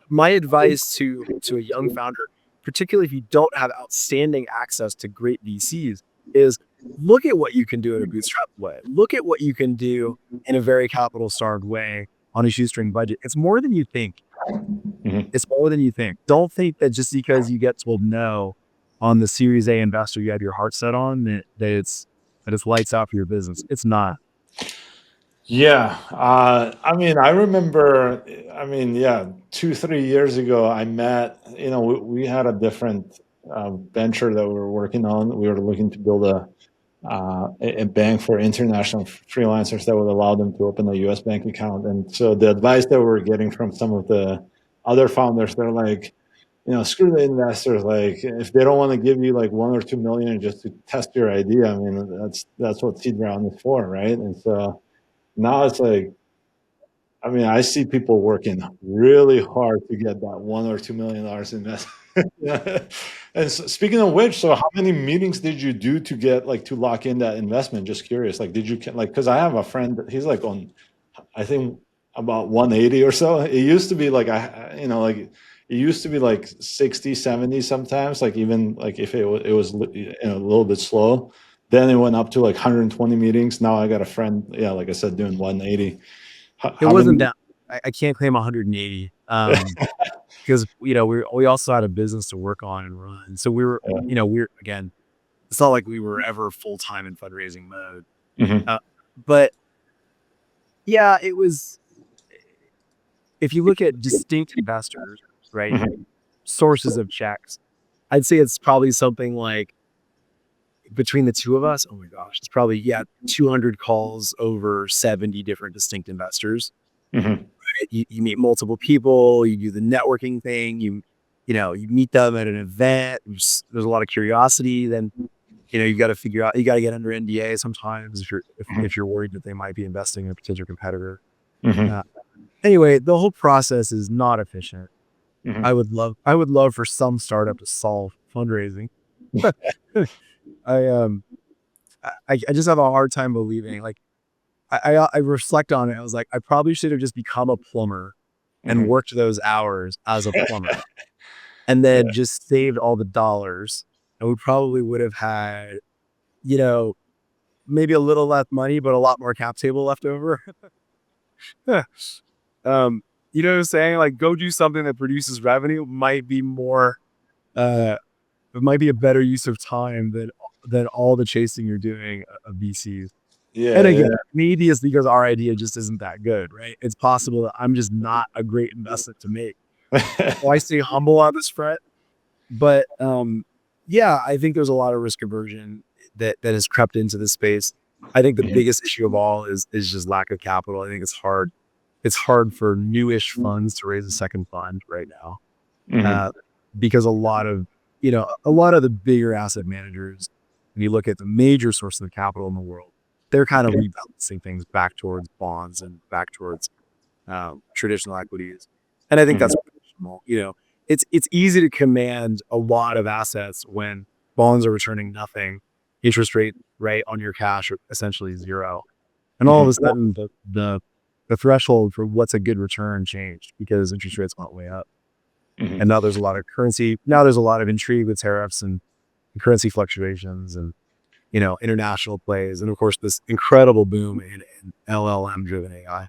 my advice to a young founder, particularly if you don't have outstanding access to great VCs, is look at what you can do in a bootstrap way. Look at what you can do in a very capital starved way on a shoestring budget. It's more than you think. Mhm. It's more than you think. Don't think that just because you get told no on the Series A investor you have your heart set on, that it's lights out for your business. It's not. Yeah. I mean, I remember, I mean, yeah, 2, 3 years ago, I met, we had a different venture that we were working on. We were looking to build a bank for international freelancers that would allow them to open a US bank account. And so the advice that we were getting from some of the other founders, they're like, screw the investors. Like, if they don't want to give you like 1 or 2 million just to test your idea, I mean, that's what seed round is for, right? And so now it's like, I mean, I see people working really hard to get that $1 or $2 million investment. Yeah. And so, speaking of which, so how many meetings did you do to get like to lock in that investment? Just curious. Like, did you like? Because I have a friend, he's like on, I think about 180 or so. It used to be like like it used to be like 60, 70 sometimes. Like even like if it was a little bit slow, then it went up to like 120 meetings. Now I got a friend, yeah, like I said, doing 180. It How wasn't many? that. I can't claim 180. Because we also had a business to work on and run. So we're again, it's not like we were ever full time in fundraising mode. Mhm. Uh, but yeah, it was. If you look at distinct investors, right, Mhm. sources of checks, I'd say it's probably something like between the two of us. Oh my gosh, it's probably 200 calls over 70 different distinct investors. Mhm. You meet multiple people, you do the networking thing, you meet them at an event. There's a lot of curiosity. Then you got to figure out, you got to get under NDA sometimes if Mhm. you're worried that they might be investing in a potential competitor. Uh, Mhm. anyway, the whole process is not efficient. Mhm. I would love for some startup to solve fundraising. I I just have a hard time believing, like, I reflect on it. I was like, I probably should have just become a plumber and Mhm. worked those hours as a plumber, and then Yeah. just saved all the dollars, and we probably would have had, you know, maybe a little less money, but a lot more cap table left over. Um, you know what I'm saying? Like, go do something that produces revenue might be more, uh, it might be a better use of time than all the chasing you're doing of VCs. And Yeah. again, Yeah. maybe it's because our idea just isn't that good, right? It's possible that I'm just not a great investment to make. So I stay humble on this front. But yeah, I think there's a lot of risk aversion that has crept into this space. I think the Mhm. biggest issue of all is just lack of capital. I think it's hard. It's hard for newish funds to raise a second fund right now, uh, Mhm. because a lot of the bigger asset managers, when you look at the major sources of capital in the world, they're kind of rebalancing things back towards bonds and back towards traditional equities. And I think that's Mhm. normal. It's easy to command a lot of assets when bonds are returning nothing, interest rate right on your cash are essentially zero, and all of a Mhm. sudden the threshold for what's a good return changed because interest rates went way up. Mhm. And now there's a lot of currency. Now there's a lot of intrigue with tariffs and currency fluctuations and, international plays. And of course, this incredible boom in LLM driven AI.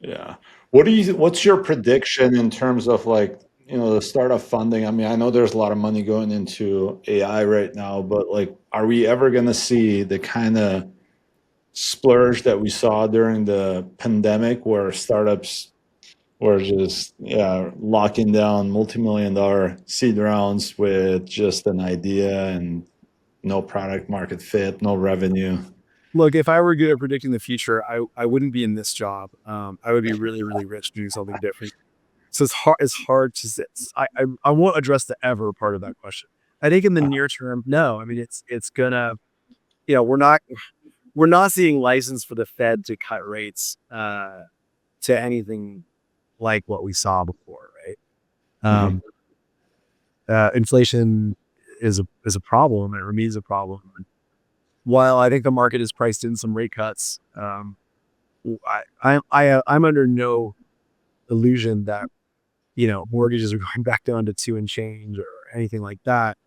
Yeah. What's your prediction in terms of like, the startup funding? I mean, I know there's a lot of money going into AI right now, but like, are we ever going to see the kind of splurge that we saw during the pandemic where startups were just, yeah, locking down multi-million-dollar seed rounds with just an idea and no product market fit, no revenue? Look, if I were good at predicting the future, I wouldn't be in this job. I would be really, really rich doing something different. So it's hard to say. I won't address the ever part of that question. I think in the near term, no. I mean, it's gonna, we're not seeing license for the Fed to cut rates to anything like what we saw before, right? Mhm. Um, Inflation is a problem. It remains a problem. While I think the market has priced in some rate cuts, I'm under no illusion that mortgages are going back down to 2 and change or anything like that.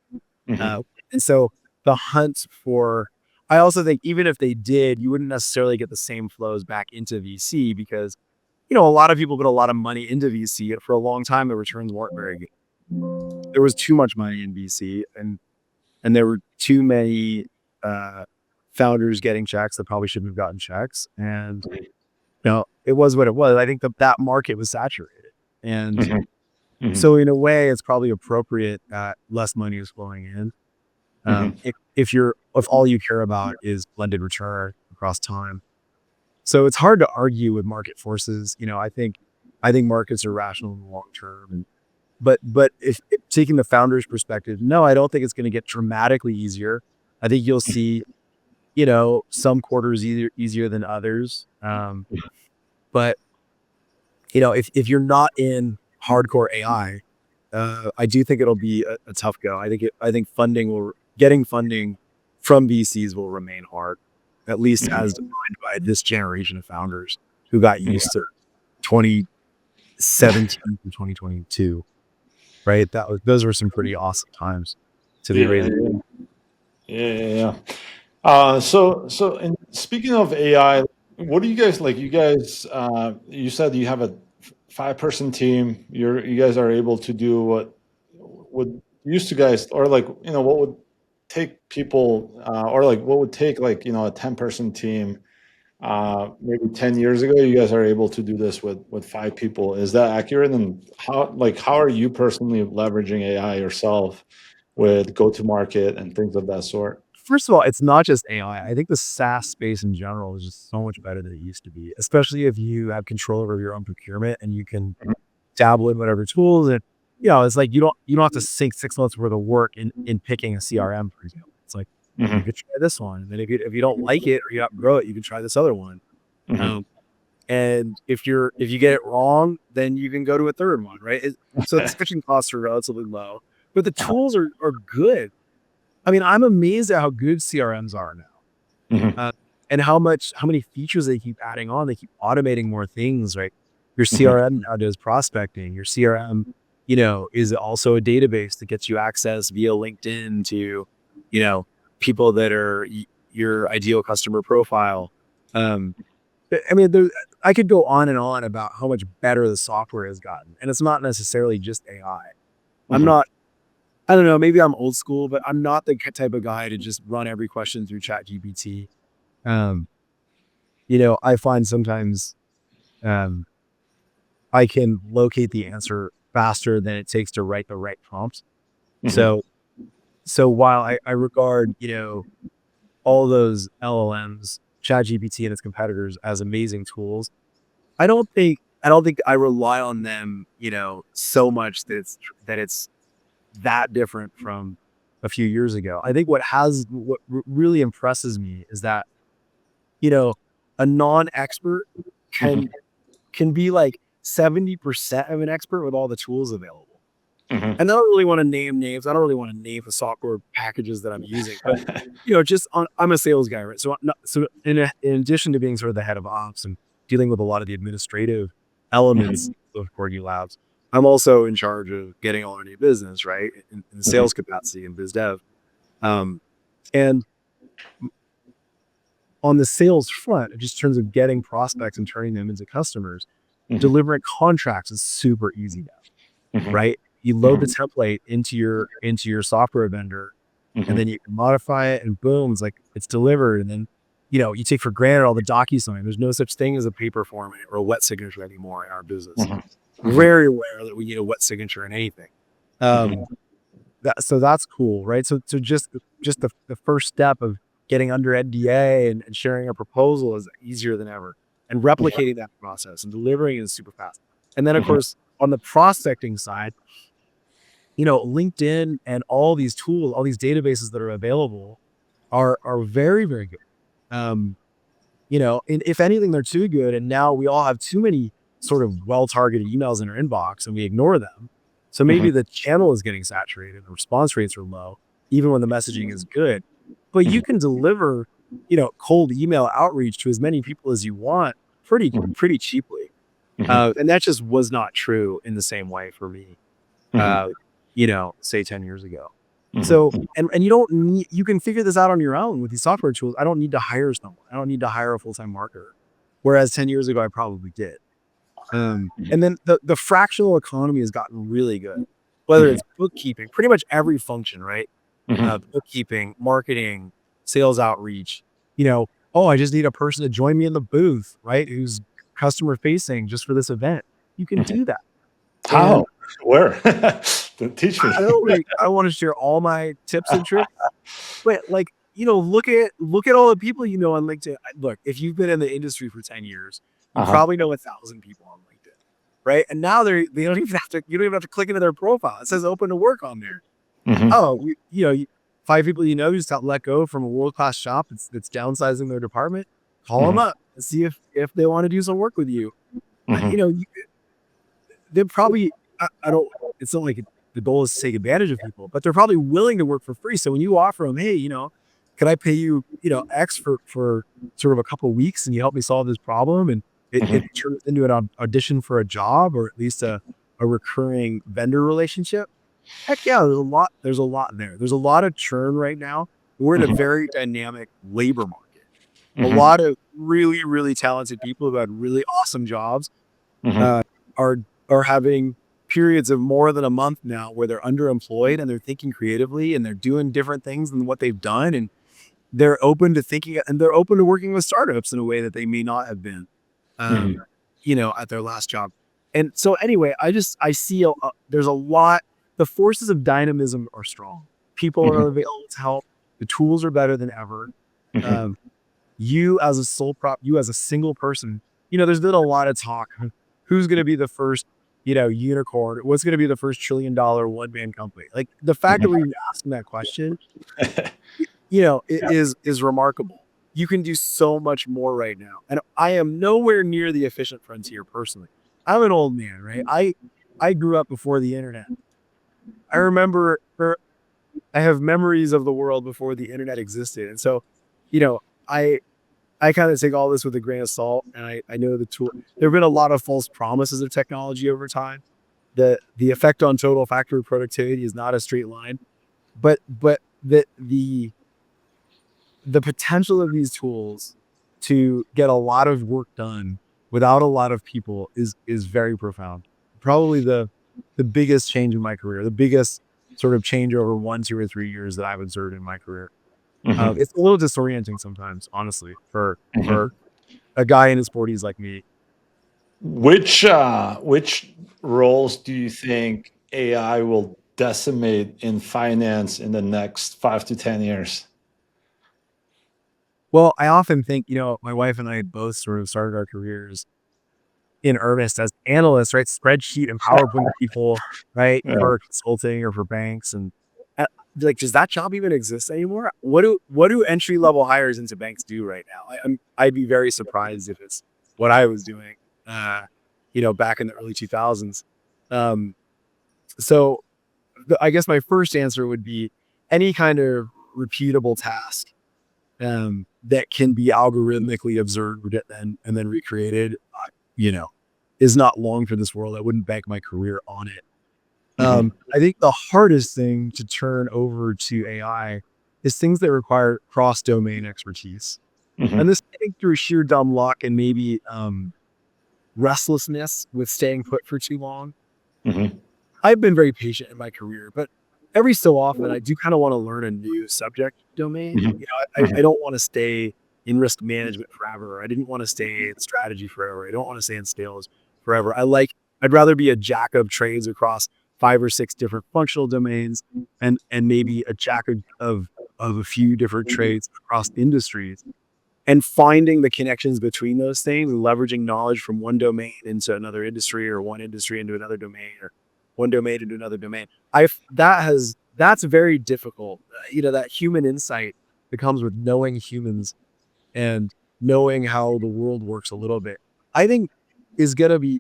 Mhm. Uh, and so the hunt for, I also think even if they did, you wouldn't necessarily get the same flows back into VC because, a lot of people put a lot of money into VC and for a long time, the returns weren't very good. There was too much money in VC and there were too many, uh, founders getting checks that probably shouldn't have gotten checks. And, it was what it was. I think that market was saturated. And Mhm. Mhm. so in a way, it's probably appropriate that less money is flowing in. Mhm. If all you care about is blended return across time. So it's hard to argue with market forces. I think markets are rational in the long term. But if taking the founder's perspective, no, I don't think it's going to get dramatically easier. I think you'll see, some quarters easier than others. But if you're not in hardcore AI, I do think it'll be a tough go. I think getting funding from VCs will remain hard, at least as Mhm. defined by this generation of founders who got Yeah. used to 2017 to 2022, right? Those were some pretty awesome times to be Yeah. raising. Yeah. Yeah. And speaking of AI, what do you guys like? You guys, you said you have a 5-person team. You guys are able to do what would used to guys, or like, what would take people, or like what would take like, a 10-person team, maybe 10 years ago. You guys are able to do this with 5 people. Is that accurate? And how are you personally leveraging AI yourself with go-to-market and things of that sort? First of all, it's not just AI. I think the SaaS space in general is just so much better than it used to be, especially if you have control over your own procurement and you can dabble in whatever tools. And it's like you don't have to sink 6 months worth of work in picking a CRM, for example. It's like you Mhm. could try this one, and then if you don't like it or you outgrow it, you can try this other one. Mhm. Um, and if you get it wrong, then you can go to a third one, right? So the switching costs are relatively low, but the tools are good. I mean, I'm amazed at how good CRMs are now. Mhm. Uh, and how many features they keep adding on. They keep automating more things, right? Your Mhm. CRM now does prospecting. Your CRM, is also a database that gets you access via LinkedIn to, you know, people that are your ideal customer profile. Um, I mean, I could go on and on about how much better the software has gotten, and it's not necessarily just AI. I'm Mhm. not. I don't know. Maybe I'm old school, but I'm not the type of guy to just run every question through ChatGPT. Um, I find sometimes um, I can locate the answer faster than it takes to write the right prompt. Mhm. So, so while I regard, all those LLMs, ChatGPT and its competitors as amazing tools, I don't think I rely on them, so much that it's that different from a few years ago. I think what really impresses me is that, you know, a non-expert Mhm. can can be like 70% of an expert with all the tools available. Mhm. And I don't really want to name names. I don't really want to name the software packages that I'm using, but I'm a sales guy, right? So in addition to being sort of the head of ops and dealing with a lot of the administrative elements Mhm. of Corgi Labs, I'm also in charge of getting all our new business, right? In the sales capacity and biz dev. And on the sales front, just in terms of getting prospects and turning them into customers, delivering contracts is super easy now, right? You load the template into your software vendor, and then you can modify it, and boom, it's delivered. And then, you take for granted all the DocuSign. There's no such thing as a paper format or a wet signature anymore in our business. Very rare that we need a wet signature in anything. So that's cool, right? So just the first step of getting under NDA and sharing a proposal is easier than ever. And replicating that process and delivering it is super fast. And then, of course, on the prospecting side, LinkedIn and all these tools, all these databases that are available are very, very good. And if anything, they're too good. And now we all have too many sort of well-targeted emails in our inbox and we ignore them. So maybe the channel is getting saturated, the response rates are low, even when the messaging is good. But you can deliver, cold email outreach to as many people as you want pretty cheaply. And that just was not true in the same way for me, say 10 years ago. So, and you can figure this out on your own with these software tools. I don't need to hire someone. I don't need to hire a full-time marketer. Whereas 10 years ago, I probably did. And then the fractional economy has gotten really good, whether it's bookkeeping, pretty much every function, right? Bookkeeping, marketing, sales outreach, I just need a person to join me in the booth, right? Who's customer facing just for this event. You can do that. How? Where? Teach me. I don't want to share all my tips and tricks, but look at all the people on LinkedIn. Look, if you've been in the industry for 10 years, you probably know 1,000 people on LinkedIn, right? And now you don't even have to click into their profile. It says open to work on there. Oh, 5 people just got let go from a world-class shop that's downsizing their department. Call them up and see if they want to do some work with you. They're probably, it's not like the goal is to take advantage of people, but they're probably willing to work for free. So when you offer them, hey, can I pay you, X for sort of a couple of weeks and you help me solve this problem? And it turns into an audition for a job, or at least a recurring vendor relationship. Heck yeah, there's a lot there. There's a lot of churn right now. We're in a very dynamic labor market. A lot of really, really talented people who had really awesome jobs are having periods of more than a month now where they're underemployed and they're thinking creatively and they're doing different things than what they've done. And they're open to thinking, and they're open to working with startups in a way that they may not have been, at their last job. And so anyway, I see there's a lot. The forces of dynamism are strong. People are available to help. The tools are better than ever. You as a single person, there's been a lot of talk. Who's going to be the first, unicorn? What's going to be the first $1 trillion one-man company? Like the fact that we're even asking that question, it is remarkable. You can do so much more right now. And I am nowhere near the efficient frontier personally. I'm an old man, right? I grew up before the internet. I remember, I have memories of the world before the internet existed. And so, I kind of take all this with a grain of salt, and I know the tool. There have been a lot of false promises of technology over time. The effect on total factory productivity is not a straight line, but the potential of these tools to get a lot of work done without a lot of people is very profound. Probably the biggest change in my career, the biggest sort of change over 1, 2, or 3 years that I've observed in my career. It's a little disorienting sometimes, honestly, for a guy in his 40s like me. Which roles do you think AI will decimate in finance in the next 5 to 10 years? Well, I often think, my wife and I both sort of started our careers in earnest as analysts, right? Spreadsheet and PowerPoint people, right? Yeah. For consulting or for banks. And does that job even exist anymore? What do entry level hires into banks do right now? I'd be very surprised if it's what I was doing, back in the early 2000s. So I guess my first answer would be any kind of repeatable task that can be algorithmically observed and then recreated, is not long for this world. I wouldn't bank my career on it. Mhm. I think the hardest thing to turn over to AI is things that require cross-domain expertise. And Mhm. this, I think, through sheer dumb luck and maybe restlessness with staying put for too long. Mhm. I've been very patient in my career, but every so often I do kind of want to learn a new subject domain. Mhm. You know, I Mhm. don't want to stay in risk management forever. I didn't want to stay in strategy forever. I don't want to stay in sales forever. I'd rather be a jack of trades across 5 or 6 different functional domains and maybe a jack of a few different trades across industries and finding the connections between those things and leveraging knowledge from one domain into another industry or one industry into another domain or one domain into another domain. That's very difficult. You know, that human insight that comes with knowing humans and knowing how the world works a little bit, I think it's gonna be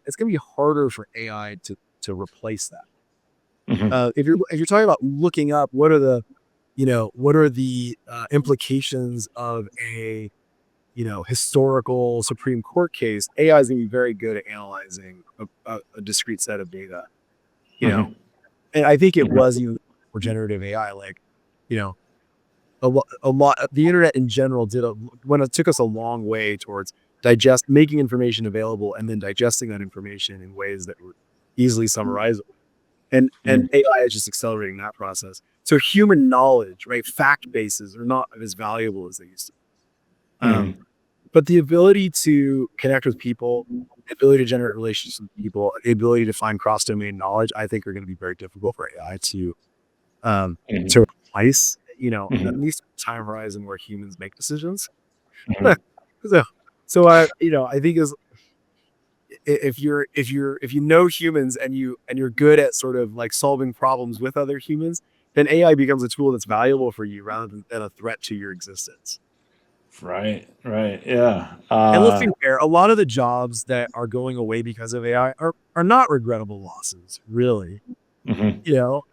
harder for AI to replace that. Mhm. If you're talking about looking up what are the implications of a historical Supreme Court case, AI is going to be very good at analyzing a discrete set of data, you know, Mhm. and I think it Mhm. was even for generative AI, like, you know, a lot, the internet in general when it took us a long way towards making information available and then digesting that information in ways that were easily summarizable. And Mhm. AI is just accelerating that process. So human knowledge, right? Fact bases are not as valuable as they used to be. Mhm. But the ability to connect with people, the ability to generate relationships with people, the ability to find cross-domain knowledge, I think are going to be very difficult for AI to Mhm. replace, at Mhm. least time horizon where humans make decisions. Mhm. so, I think if you know humans and you're good at sort of like solving problems with other humans, then AI becomes a tool that's valuable for you rather than a threat to your existence. Right. Right. Yeah. And let's be fair, a lot of the jobs that are going away because of AI are not regrettable losses, really. Mhm. You know,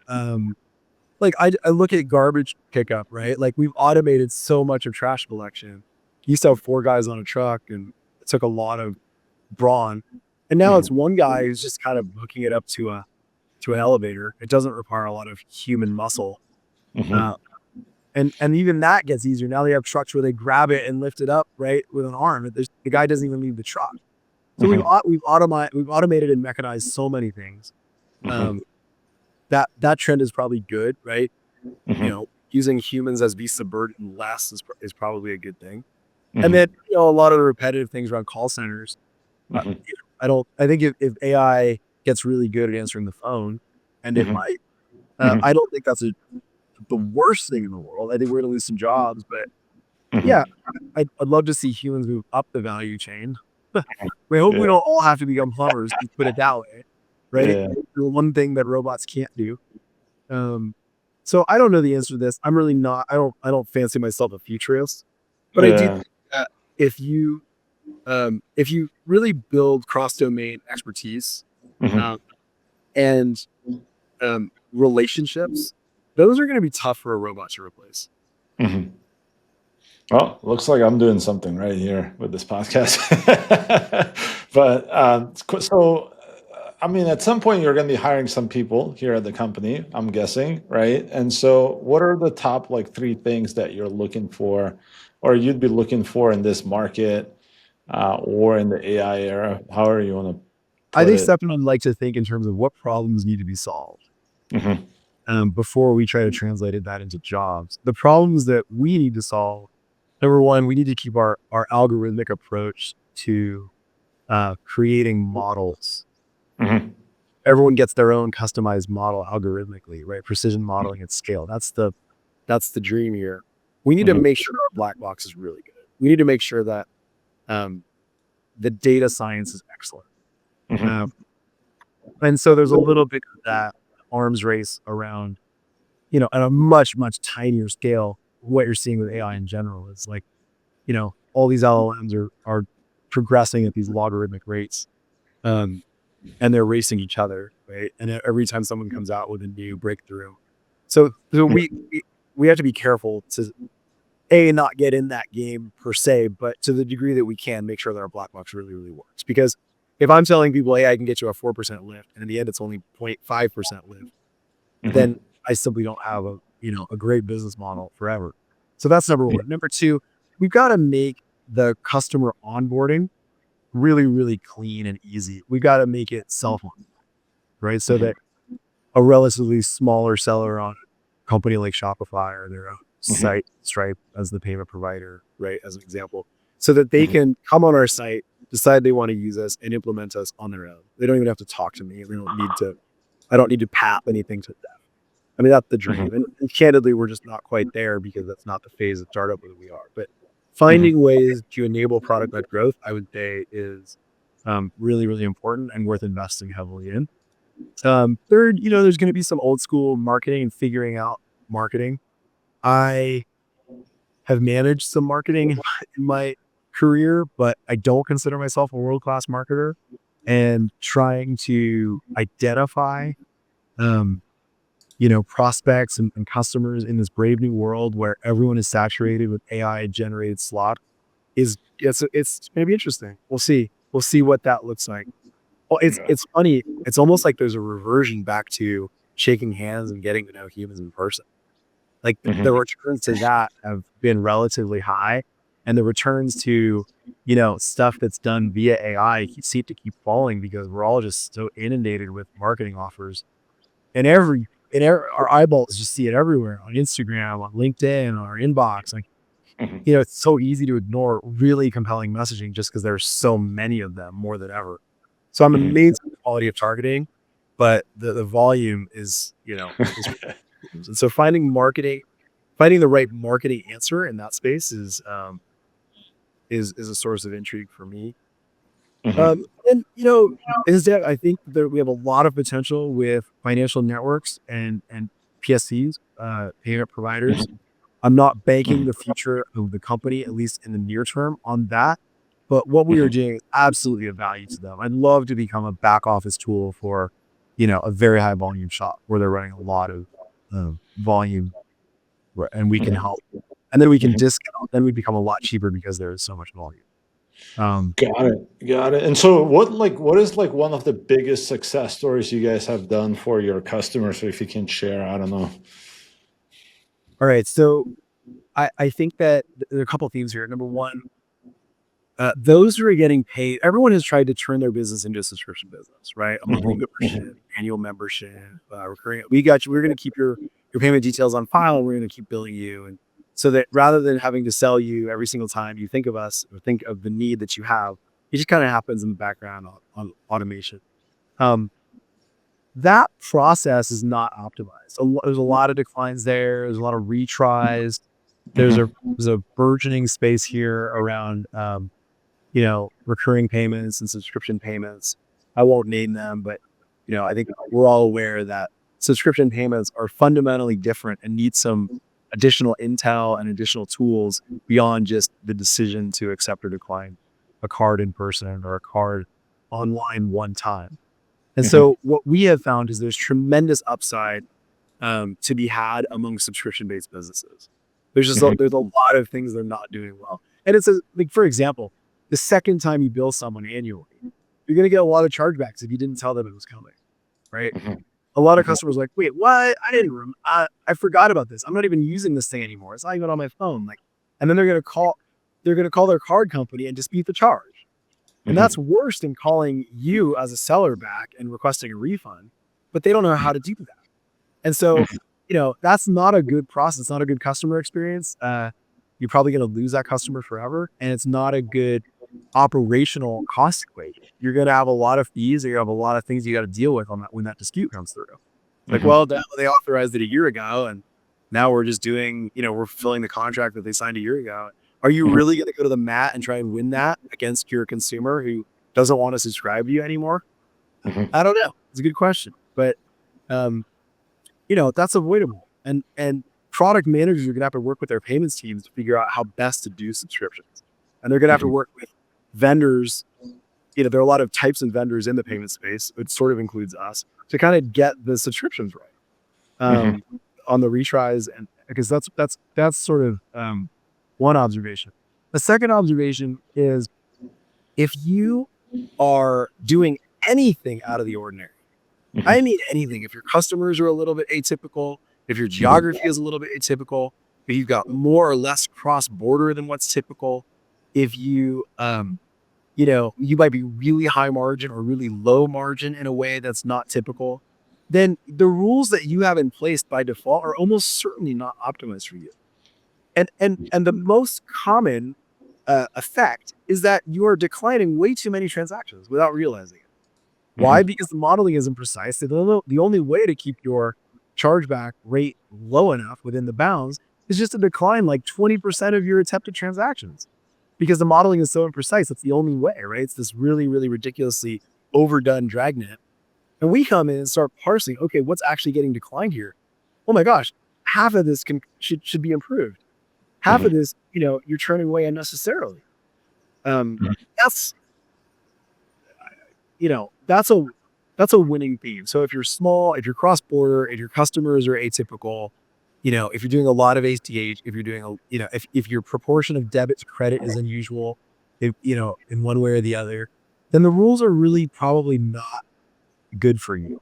like I look at garbage pickup, right? Like we've automated so much of trash collection. Used to have 4 guys on a truck, and it took a lot of brawn. And now Mhm. it's one guy who's just kind of hooking it up to an elevator. It doesn't require a lot of human muscle. Uh, Mhm. and even that gets easier. Now they have trucks where they grab it and lift it up, right, with an arm. The guy doesn't even leave the truck. So Mhm. we've automated and mechanized so many things. Mhm. Um, that trend is probably good, right? Mhm. Using humans as beasts of burden less is probably a good thing. And then Mhm. a lot of the repetitive things around call centers. Mhm. I don't. I think if AI gets really good at answering the phone, and it Mhm. might, Mhm. I don't think that's the worst thing in the world. I think we're going to lose some jobs, but yeah, Mhm. I'd love to see humans move up the value chain. We hope Yeah. we don't all have to become plumbers, just put it that way, right? Yeah. The one thing that robots can't do. Um, so I don't know the answer to this. I'm really not. I don't fancy myself a futurist, but I do Yeah. think that if you really build cross domain expertise Mhm. um, and relationships, those are going to be tough for a robot to replace. Mhm. Well, looks like I'm doing something right here with this podcast. But I mean, at some point, you're going to be hiring some people here at the company, I'm guessing, right? And so, what are the top like 3 things that you're looking for, or you'd be looking for in this market, or in the AI era, however you want to I put think it? Stefan would like to think in terms of what problems need to be solved Hmm. before we try to translate that into jobs. The problems that we need to solve, number one, we need to keep our algorithmic approach to creating models. Hmm. Everyone gets their own customized model algorithmically, right? Precision modeling at scale. That's the dream here. We need to Hmm. make sure our black box is really good. We need to make sure that um, the data science is excellent. Hmm. Um, and so there's a little bit of that arms race around, at a much, much tinier scale. What you're seeing with AI in general is like, all these LLMs are progressing at these logarithmic rates. Um, and they're racing each other, right? And every time someone comes out with a new breakthrough. So we have to be careful to not get in that game per se, but to the degree that we can, make sure that our black box really, really works. Because if I'm telling people, hey, I can get you a 4% lift, and in the end it's only 0.5% lift, then I simply don't have a great business model forever. So that's number one. Number two, we've got to make the customer onboarding really, really clean and easy. We got to make it self-onboarding, right? So that a relatively smaller seller on a company like Shopify or their own site, Stripe as the payment provider, right? As an example, so that they can come on our site, decide they want to use us and implement us on their own. They don't even have to talk to me. I don't need to pap anything to them. I mean, that's the dream. And candidly, we're just not quite there because that's not the phase of startup that we are. But finding ways to enable product-led growth, I would say, is really, really important and worth investing heavily in. Third, there's going to be some old school marketing and figuring out marketing. I have managed some marketing in my career, but I don't consider myself a world-class marketer. And trying to identify, prospects and customers in this brave new world where everyone is saturated with AI generated slot it's going to be interesting. We'll see what that looks like. Well, it's funny. It's almost like there's a reversion back to shaking hands and getting to know humans in person. Like the returns to that have been relatively high, and the returns to, stuff that's done via AI seem to keep falling because we're all just so inundated with marketing offers, and our eyeballs just see it everywhere on Instagram, on LinkedIn, on our inbox. Like, it's so easy to ignore really compelling messaging just because there's so many of them more than ever. So I'm amazed at the quality of targeting, but the volume is, and so finding the right marketing answer in that space is a source of intrigue for me. And instead, I think that we have a lot of potential with financial networks and PSCs, payment providers. I'm not banking the future of the company, at least in the near term, on that. But what we are doing is absolutely of value to them. I'd love to become a back office tool for, a very high volume shop where they're running a lot of volume, and we can help. And then we can discount. Then we become a lot cheaper because there is so much volume. Got it. And so what is like one of the biggest success stories you guys have done for your customers? So if you can share, I don't know. All right. So I think that there are a couple of themes here. Number one, those who are getting paid, everyone has tried to turn their business into a subscription business, right? A monthly membership, annual membership, recurring. We got you. We're going to keep your payment details on file, and we're going to keep billing you. And so that rather than having to sell you every single time you think of us or think of the need that you have, it just kind of happens in the background on automation. That process is not optimized. There's a lot of declines there. There's a lot of retries. There's a burgeoning space here around, recurring payments and subscription payments. I won't name them, but, I think we're all aware that subscription payments are fundamentally different and need some additional intel and additional tools beyond just the decision to accept or decline a card in person or a card online one time. And so what we have found is there's tremendous upside to be had among subscription-based businesses. There's a lot of things they're not doing well. And it's for example, the second time you bill someone annually, you're going to get a lot of chargebacks if you didn't tell them it was coming, right? A lot of customers are like, wait, what? I forgot about this. I'm not even using this thing anymore. It's not even on my phone. And then they're going to call their card company and dispute the charge. And that's worse than calling you as a seller back and requesting a refund, but they don't know how to do that. And so, that's not a good process, not a good customer experience. You're probably going to lose that customer forever. And it's not a good operational cost equation. You're going to have a lot of fees, or you have a lot of things you got to deal with on that when that dispute comes through. Like, well, they authorized it a year ago, and now we're just doing, we're fulfilling the contract that they signed a year ago. Are you really going to go to the mat and try and win that against your consumer who doesn't want to subscribe to you anymore? I don't know. It's a good question, but that's avoidable. And product managers are going to have to work with their payments teams to figure out how best to do subscriptions. And they're going to have to work with vendors. There are a lot of types of vendors in the payment space. It sort of includes us to kind of get the subscriptions right on the retries, and because that's sort of one observation. The second observation is if you are doing anything out of the ordinary. Mhm. I mean anything. If your customers are a little bit atypical, if your geography is a little bit atypical, if you've got more or less cross-border than what's typical, if you you might be really high margin or really low margin in a way that's not typical, then the rules that you have in place by default are almost certainly not optimized for you. And the most common effect is that you are declining way too many transactions without realizing it. Why? Mhm. Because the modeling isn't precise. The only way to keep your chargeback rate low enough within the bounds is just to decline like 20% of your attempted transactions, because the modeling is so imprecise. That's the only way, right? It's this really, really ridiculously overdone dragnet. And we come in and start parsing, okay, what's actually getting declined here? Oh my gosh, half of this should be improved. Half of Mhm. this, you're churning away unnecessarily. Mhm. That's, that's a winning theme. So if you're small, if you're cross-border, if your customers are atypical, if you're doing a lot of ACH, if you're doing if your proportion of debit to credit is unusual, if in one way or the other, then the rules are really probably not good for you.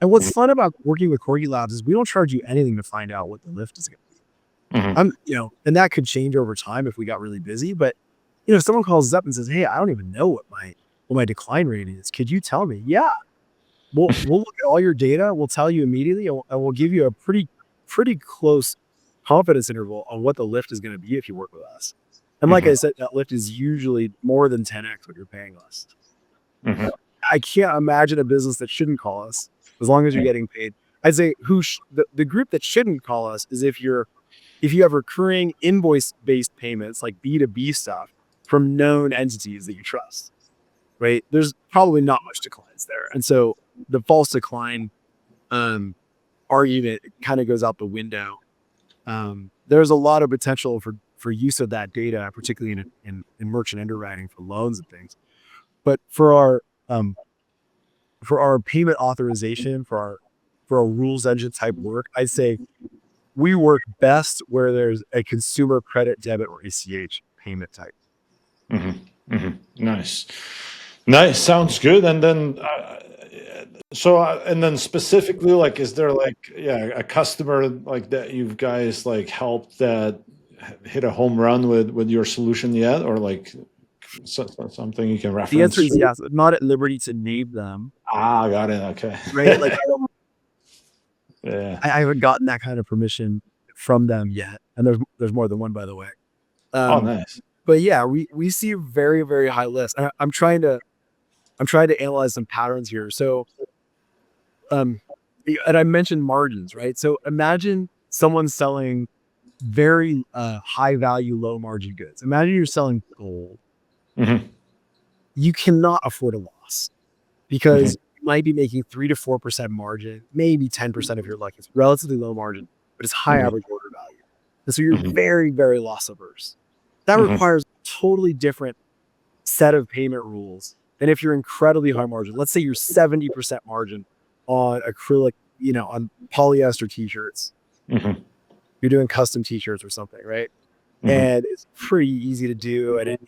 And what's fun about working with Corgi Labs is we don't charge you anything to find out what the lift is going to be. Mhm. And that could change over time if we got really busy. But if someone calls us up and says, "Hey, I don't even know what my decline rate is. Could you tell me?" Yeah, we'll look at all your data. We'll tell you immediately, and we'll give you a pretty close confidence interval on what the lift is going to be if you work with us. And like I Mhm. said, that lift is usually more than 10x what you're paying us. Mhm. I can't imagine a business that shouldn't call us as long as you're getting paid. I'd say the group that shouldn't call us is if you have recurring invoice-based payments like B2B stuff from known entities that you trust, right? There's probably not much declines there. And so the false decline um, argument kind of goes out the window. There's a lot of potential for use of that data, particularly in merchant underwriting for loans and things. But um, for our payment authorization, for our rules engine type work, I'd say we work best where there's a consumer credit, debit, or ACH payment type. Mhm. Mhm. Nice. Nice. Sounds good. And then, and then specifically, like, is there like, yeah, a customer like that you guys like helped that hit a home run with your solution yet, or like something you can The answer reference? is yes. I'm not at liberty to name them, Ah, got it. right? Like Okay. Yeah. I haven't gotten that kind of permission from them yet, and there's more than one, by the way. Oh, Um, nice. but yeah, we see very, very high lifts. I'm trying to analyze some patterns here. So um, and I mentioned margins, right? So imagine someone selling very high value, low margin goods. Imagine you're selling gold. Mhm. You cannot afford a loss Mhm. because you might be making 3 to 4% margin, maybe 10% if you're lucky. It's relatively low margin, but it's high Mhm. average order value. And so you're Mhm. very, very loss averse. That Mhm. requires a totally different set of payment rules than if you're incredibly high margin. Let's say you're 70% margin on acrylic, on polyester t-shirts. Mhm. You're doing custom t-shirts or something, right? Mhm. And it's pretty easy to do. And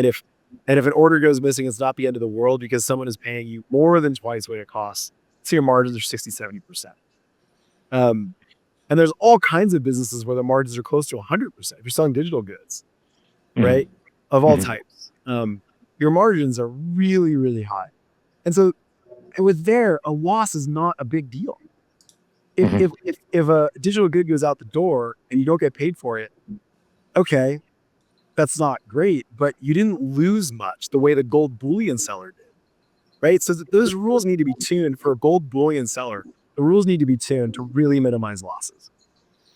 if an order goes missing, it's not the end of the world because someone is paying you more than twice what it costs. So your margins are 60, 70%. Um, and there's all kinds of businesses where the margins are close to 100%. If you're selling digital goods, right? Mhm. Of all Mhm. types. Your margins are really, really high. And so with there, a loss is not a big deal. If Mhm. if if if a digital good goes out the door and you don't get paid for it, okay, that's not great, but you didn't lose much the way the gold bullion seller did, right? So those rules need to be tuned for a gold bullion seller. The rules need to be tuned to really minimize losses,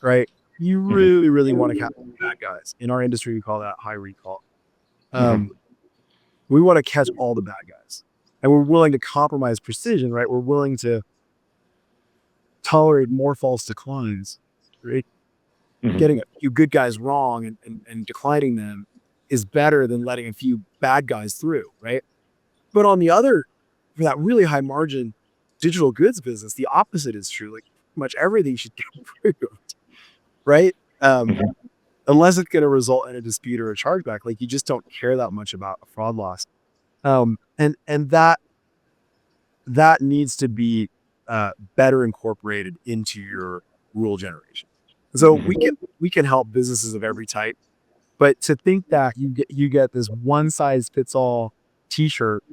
right? You Mhm. really, really want to catch bad guys. In our industry, we call that high recall. Mhm. Um, we want to catch all the bad guys, and we're willing to compromise precision, right? We're willing to tolerate more false declines, right? Mhm. Getting a few good guys wrong and declining them is better than letting a few bad guys through, right? But on the other, for that really high margin digital goods business, the opposite is true. Like pretty much everything should get improved, right? Mhm. Unless it's going to result in a dispute or a chargeback. Like you just don't care that much about a fraud loss. And that needs to be better incorporated into your rule generation. So we can help businesses of every type, but to think that you get this one size fits all T-shirt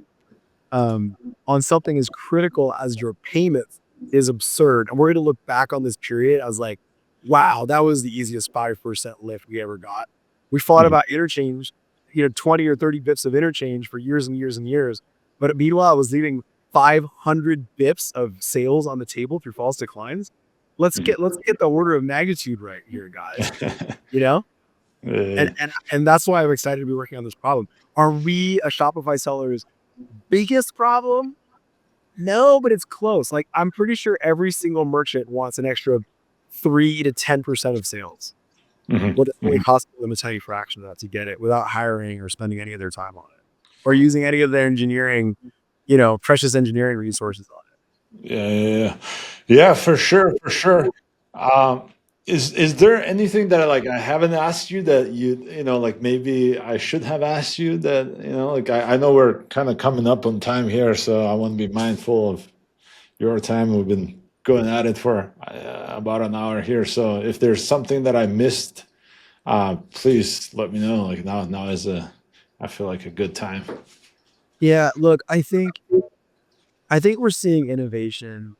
on something as critical as your payments is absurd. And we're going to look back on this period as like, wow, that was the easiest 5% lift we ever got. We fought about interchange, 20 or 30 bips of interchange for years and years and years. But meanwhile, I was leaving 500 bips of sales on the table through false declines. Let's get the order of magnitude right here, guys. You know? And that's why I'm excited to be working on this problem. Are we a Shopify seller's biggest problem? No, but it's close. Like, I'm pretty sure every single merchant wants an extra 3 to 10% of sales. What it only costs them a tiny fraction of that to get it without hiring or spending any of their time on it or using any of their engineering, precious engineering resources on it. Yeah, for sure, for sure. Is there anything that like I haven't asked you that like maybe I should have asked you that like I know we're kind of coming up on time here, so I want to be mindful of your time. We've been going at it for about an hour here, so if there's something that I missed, please let me know. Like now is I feel like a good time. Yeah, look, I think we're seeing innovation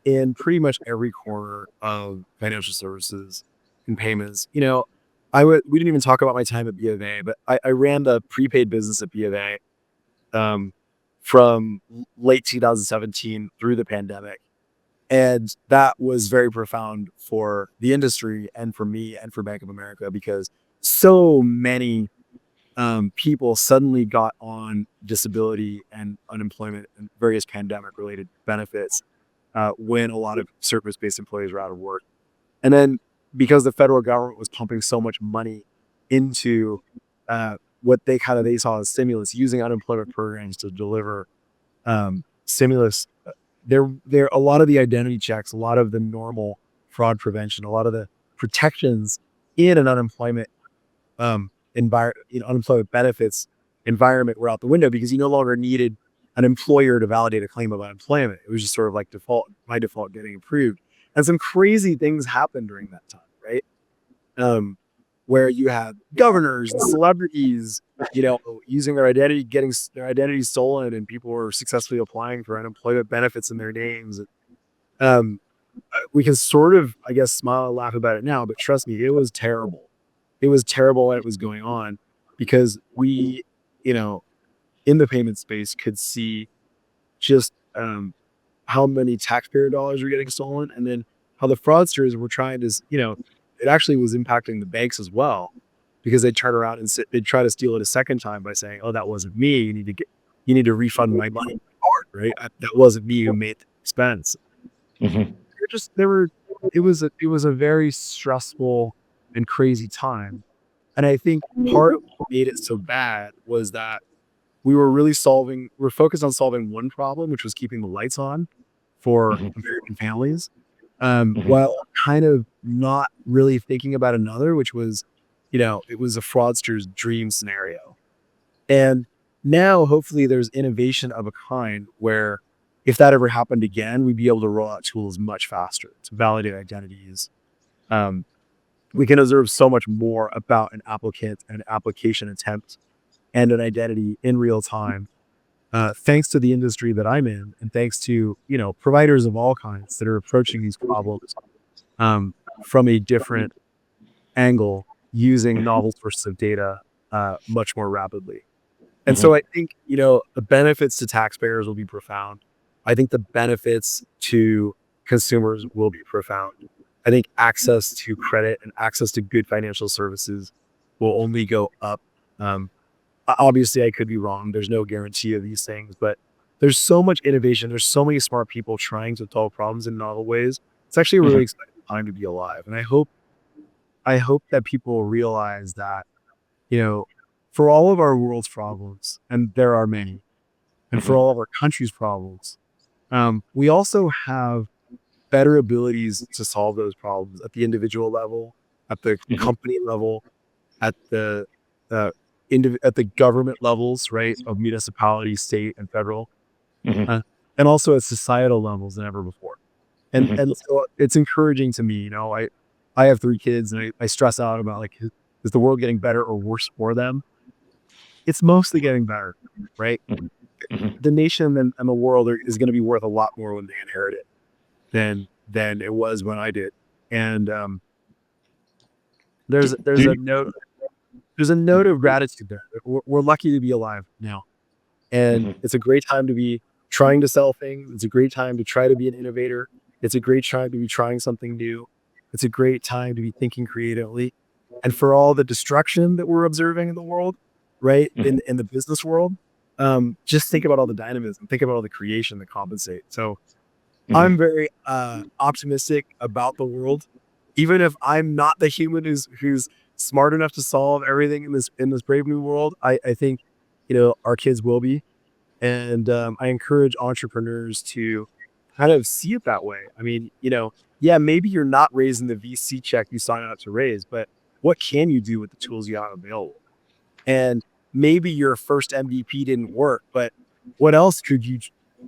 in pretty much every corner of financial services and payments. We didn't even talk about my time at B of A, but I ran the prepaid business at B of A from late 2017 through the pandemic. And that was very profound for the industry and for me and for Bank of America because so many people suddenly got on disability and unemployment and various pandemic related benefits when a lot of service-based employees were out of work. And then because the federal government was pumping so much money into what they saw as stimulus, using unemployment programs to deliver stimulus, there a lot of the identity checks, a lot of the normal fraud prevention, a lot of the protections in an unemployment unemployment benefits environment were out the window because you no longer needed an employer to validate a claim of unemployment. It was just sort of like by default getting approved. And some crazy things happened during that time, right? Where you had governors and celebrities, using their identity, getting their identity stolen, and people were successfully applying for unemployment benefits in their names. We can sort of, I guess, smile and laugh about it now, but trust me, it was terrible. It was terrible when it was going on because we, in the payment space could see just how many taxpayer dollars were getting stolen, and then how the fraudsters were trying to, it actually was impacting the banks as well because they'd turn around and they'd try to steal it a second time by saying, "Oh, that wasn't me. You need to refund my money, right? That wasn't me who made the expense." It was a very stressful and crazy time. And I think part of what made it so bad was that we were focused on solving one problem, which was keeping the lights on for American families, while kind of not really thinking about another, which was, it was a fraudster's dream scenario. And now hopefully there's innovation of a kind where if that ever happened again, we'd be able to roll out tools much faster to validate identities. We can observe so much more about an applicant, an application attempt, and an identity in real time, thanks to the industry that I'm in, and thanks to providers of all kinds that are approaching these problems from a different angle, using novel sources of data much more rapidly. And so I think the benefits to taxpayers will be profound. I think the benefits to consumers will be profound. I think access to credit and access to good financial services will only go up. Obviously, I could be wrong. There's no guarantee of these things, but there's so much innovation. There's so many smart people trying to solve problems in novel ways. It's actually a really exciting time to be alive. And I hope that people realize that, for all of our world's problems, and there are many, and for all of our country's problems, we also have better abilities to solve those problems at the individual level, at the company level, at the at the government levels, right, of municipality, state, and federal, Hmm. and also at societal levels than ever before. And Hmm. and so it's encouraging to me. I have 3 kids, and I stress out about like, is the world getting better or worse for them? It's mostly getting better, right? Hmm. The nation and the world is going to be worth a lot more when they inherit it than it was when I did. And Do, there's do there's a you, note there's a note of gratitude there. We're lucky to be alive now, and Mhm. it's a great time to be trying to sell things. It's a great time to try to be an innovator. It's a great time to be trying something new. It's a great time to be thinking creatively. And for all the destruction that we're observing in the world, right, Mhm. in the business world, just think about all the dynamism. Think about all the creation that compensate. So Mhm. I'm very optimistic about the world, even if I'm not the human who's smart enough to solve everything in this brave new world. I think our kids will be, and I encourage entrepreneurs to kind of see it that way. I mean, yeah, maybe you're not raising the VC check you signed up to raise, but what can you do with the tools you have available? And maybe your first MVP didn't work, but what else could you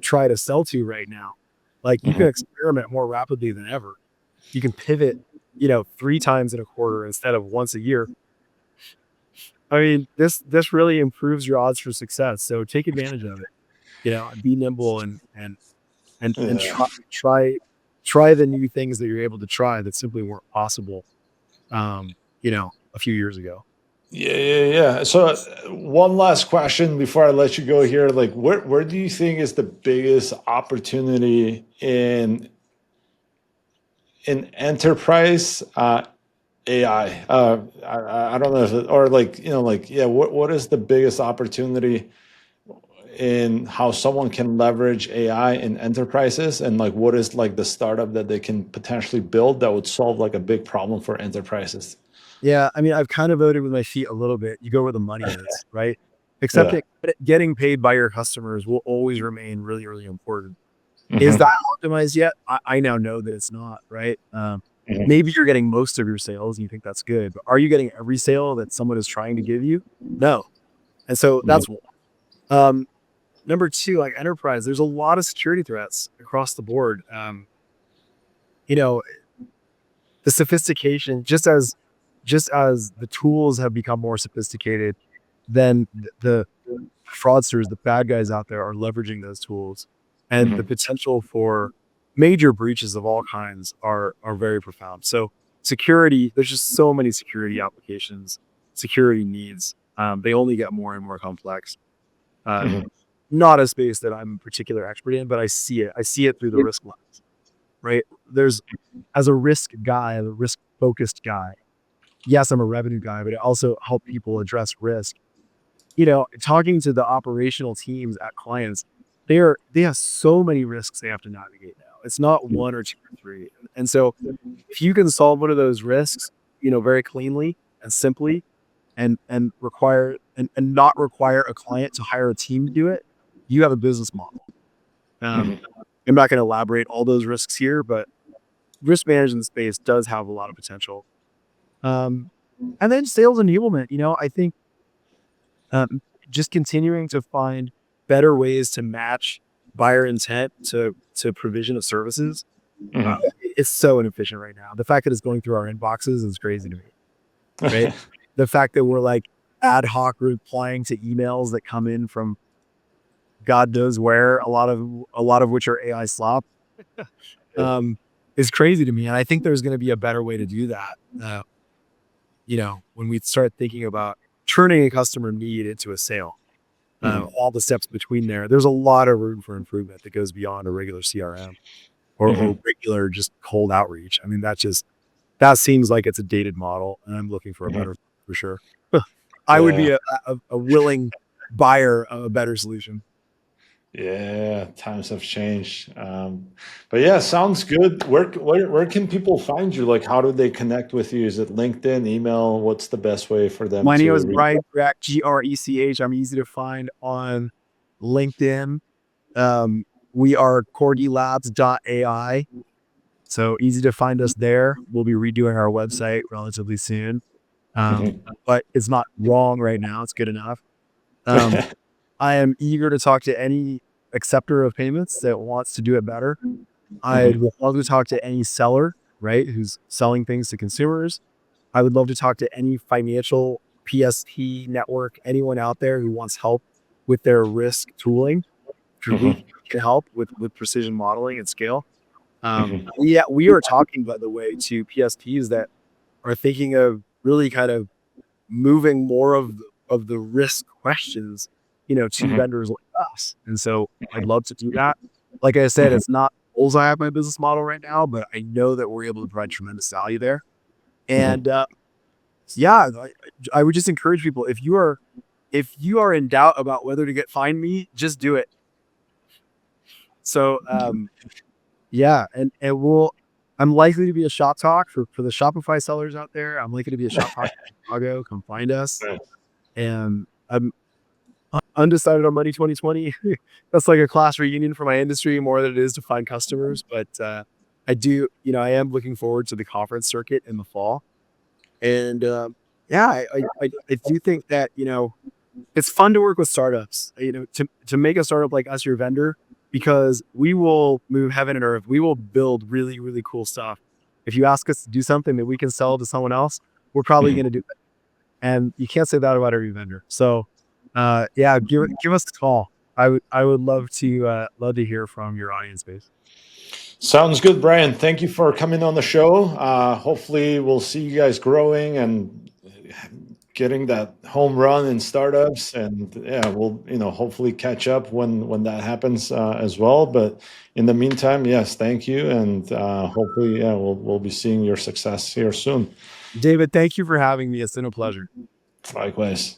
try to sell to right now? Like, you can Mhm. experiment more rapidly than ever. You can pivot, 3 times in a quarter instead of once a year. I mean, this really improves your odds for success. So take advantage of it. Be nimble and Yeah. try the new things that you're able to try that simply weren't possible, a few years ago. Yeah, yeah, yeah. So, one last question before I let you go here. Like, where do you think is the biggest opportunity in enterprise AI? I don't know if or like like yeah. What is the biggest opportunity in how someone can leverage AI in enterprises, and like what is like the startup that they can potentially build that would solve like a big problem for enterprises? Yeah, I mean, I've kind of voted with my feet a little bit. You go where the money is, right? Except Yeah. that getting paid by your customers will always remain really, really important. Is Hmm. that optimized yet? I now know that it's not, right? Hmm. Maybe you're getting most of your sales and you think that's good, but are you getting every sale that someone is trying to give you? No. And so that's one. Um, Number two, like enterprise, there's a lot of security threats across the board. You know, the sophistication, just as the tools have become more sophisticated, then the fraudsters, the bad guys out there are leveraging those tools, and the Hmm. potential for major breaches of all kinds are very profound. So security, there's just so many security applications, security needs. They only get more and more complex. Uh, Hmm. Not a space that I'm a particular expert in, but I see it. I see it through the risk lens, right? There's as a risk guy, as a risk focused guy. Yes, I'm a revenue guy, but I also help people address risk. Talking to the operational teams at clients, they have so many risks they have to navigate now. It's not one or two or three. And so if you can solve one of those risks, very cleanly and simply and not require a client to hire a team to do it, you have a business model. Um, Hmm. I'm not going to elaborate all those risks here, but risk management space does have a lot of potential. Um, and then sales enablement, I think um, just continuing to find better ways to match buyer intent to provision of services. Hmm. It's so inefficient right now. The fact that it's going through our inboxes is crazy to me, right? The fact that we're like ad hoc replying to emails that come in from God knows where, a lot of which are AI slop, um, is crazy to me. And I think there's going to be a better way to do that. When we start thinking about turning a customer need into a sale, Hmm. all the steps between there's a lot of room for improvement that goes beyond a regular CRM or Hmm. regular just cold outreach. I mean, that seems like it's a dated model, and I'm looking for a Hmm. better for sure. I would be Yeah. a willing buyer of a better solution. Yeah, times have changed. But yeah, sounds good. Where can people find you? Like, how do they connect with you? Is it LinkedIn, email? What's the best way for them My name to is reach? Brian Grech, Grech. I'm easy to find on LinkedIn. Um, we are Corgi Labs AI. So easy to find us there. We'll be redoing our website relatively soon. But it's not wrong right now. It's good enough. Um, I am eager to talk to any acceptor of payments that wants to do it better. I would love to talk to any seller, right, who's selling things to consumers. I would love to talk to any financial PSP network, anyone out there who wants help with their risk tooling. We can help with precision modeling and scale. We are talking, by the way, to PSPs that are thinking of really kind of moving more of the risk questions, to vendors like us. And so I'd love to do that. Like I said, it's not bullseye of my business model right now, but I know that we're able to provide tremendous value there. And yeah, I would just encourage people, if you are in doubt about whether to find me, just do it. So yeah, and I'm likely to be a shop talk for the Shopify sellers out there. I'm likely to be a shop talk in Chicago. Come find us. And I'm undecided on Money 2020. That's like a class reunion for my industry more than it is to find customers. But I am looking forward to the conference circuit in the fall. And yeah, I do think that, it's fun to work with startups, to make a startup like us your vendor, because we will move heaven and earth. We will build really, really cool stuff. If you ask us to do something that we can sell to someone else, we're probably going to do it. And you can't say that about every vendor. So yeah, give us a call. I would love to hear from your audience base. Sounds good, Brian. Thank you for coming on the show. Hopefully we'll see you guys growing and getting that home run in startups, and yeah, we'll hopefully catch up when that happens as well. But in the meantime, yes, thank you, and hopefully, yeah, we'll be seeing your success here soon. David, thank you for having me. It's been a pleasure. Likewise.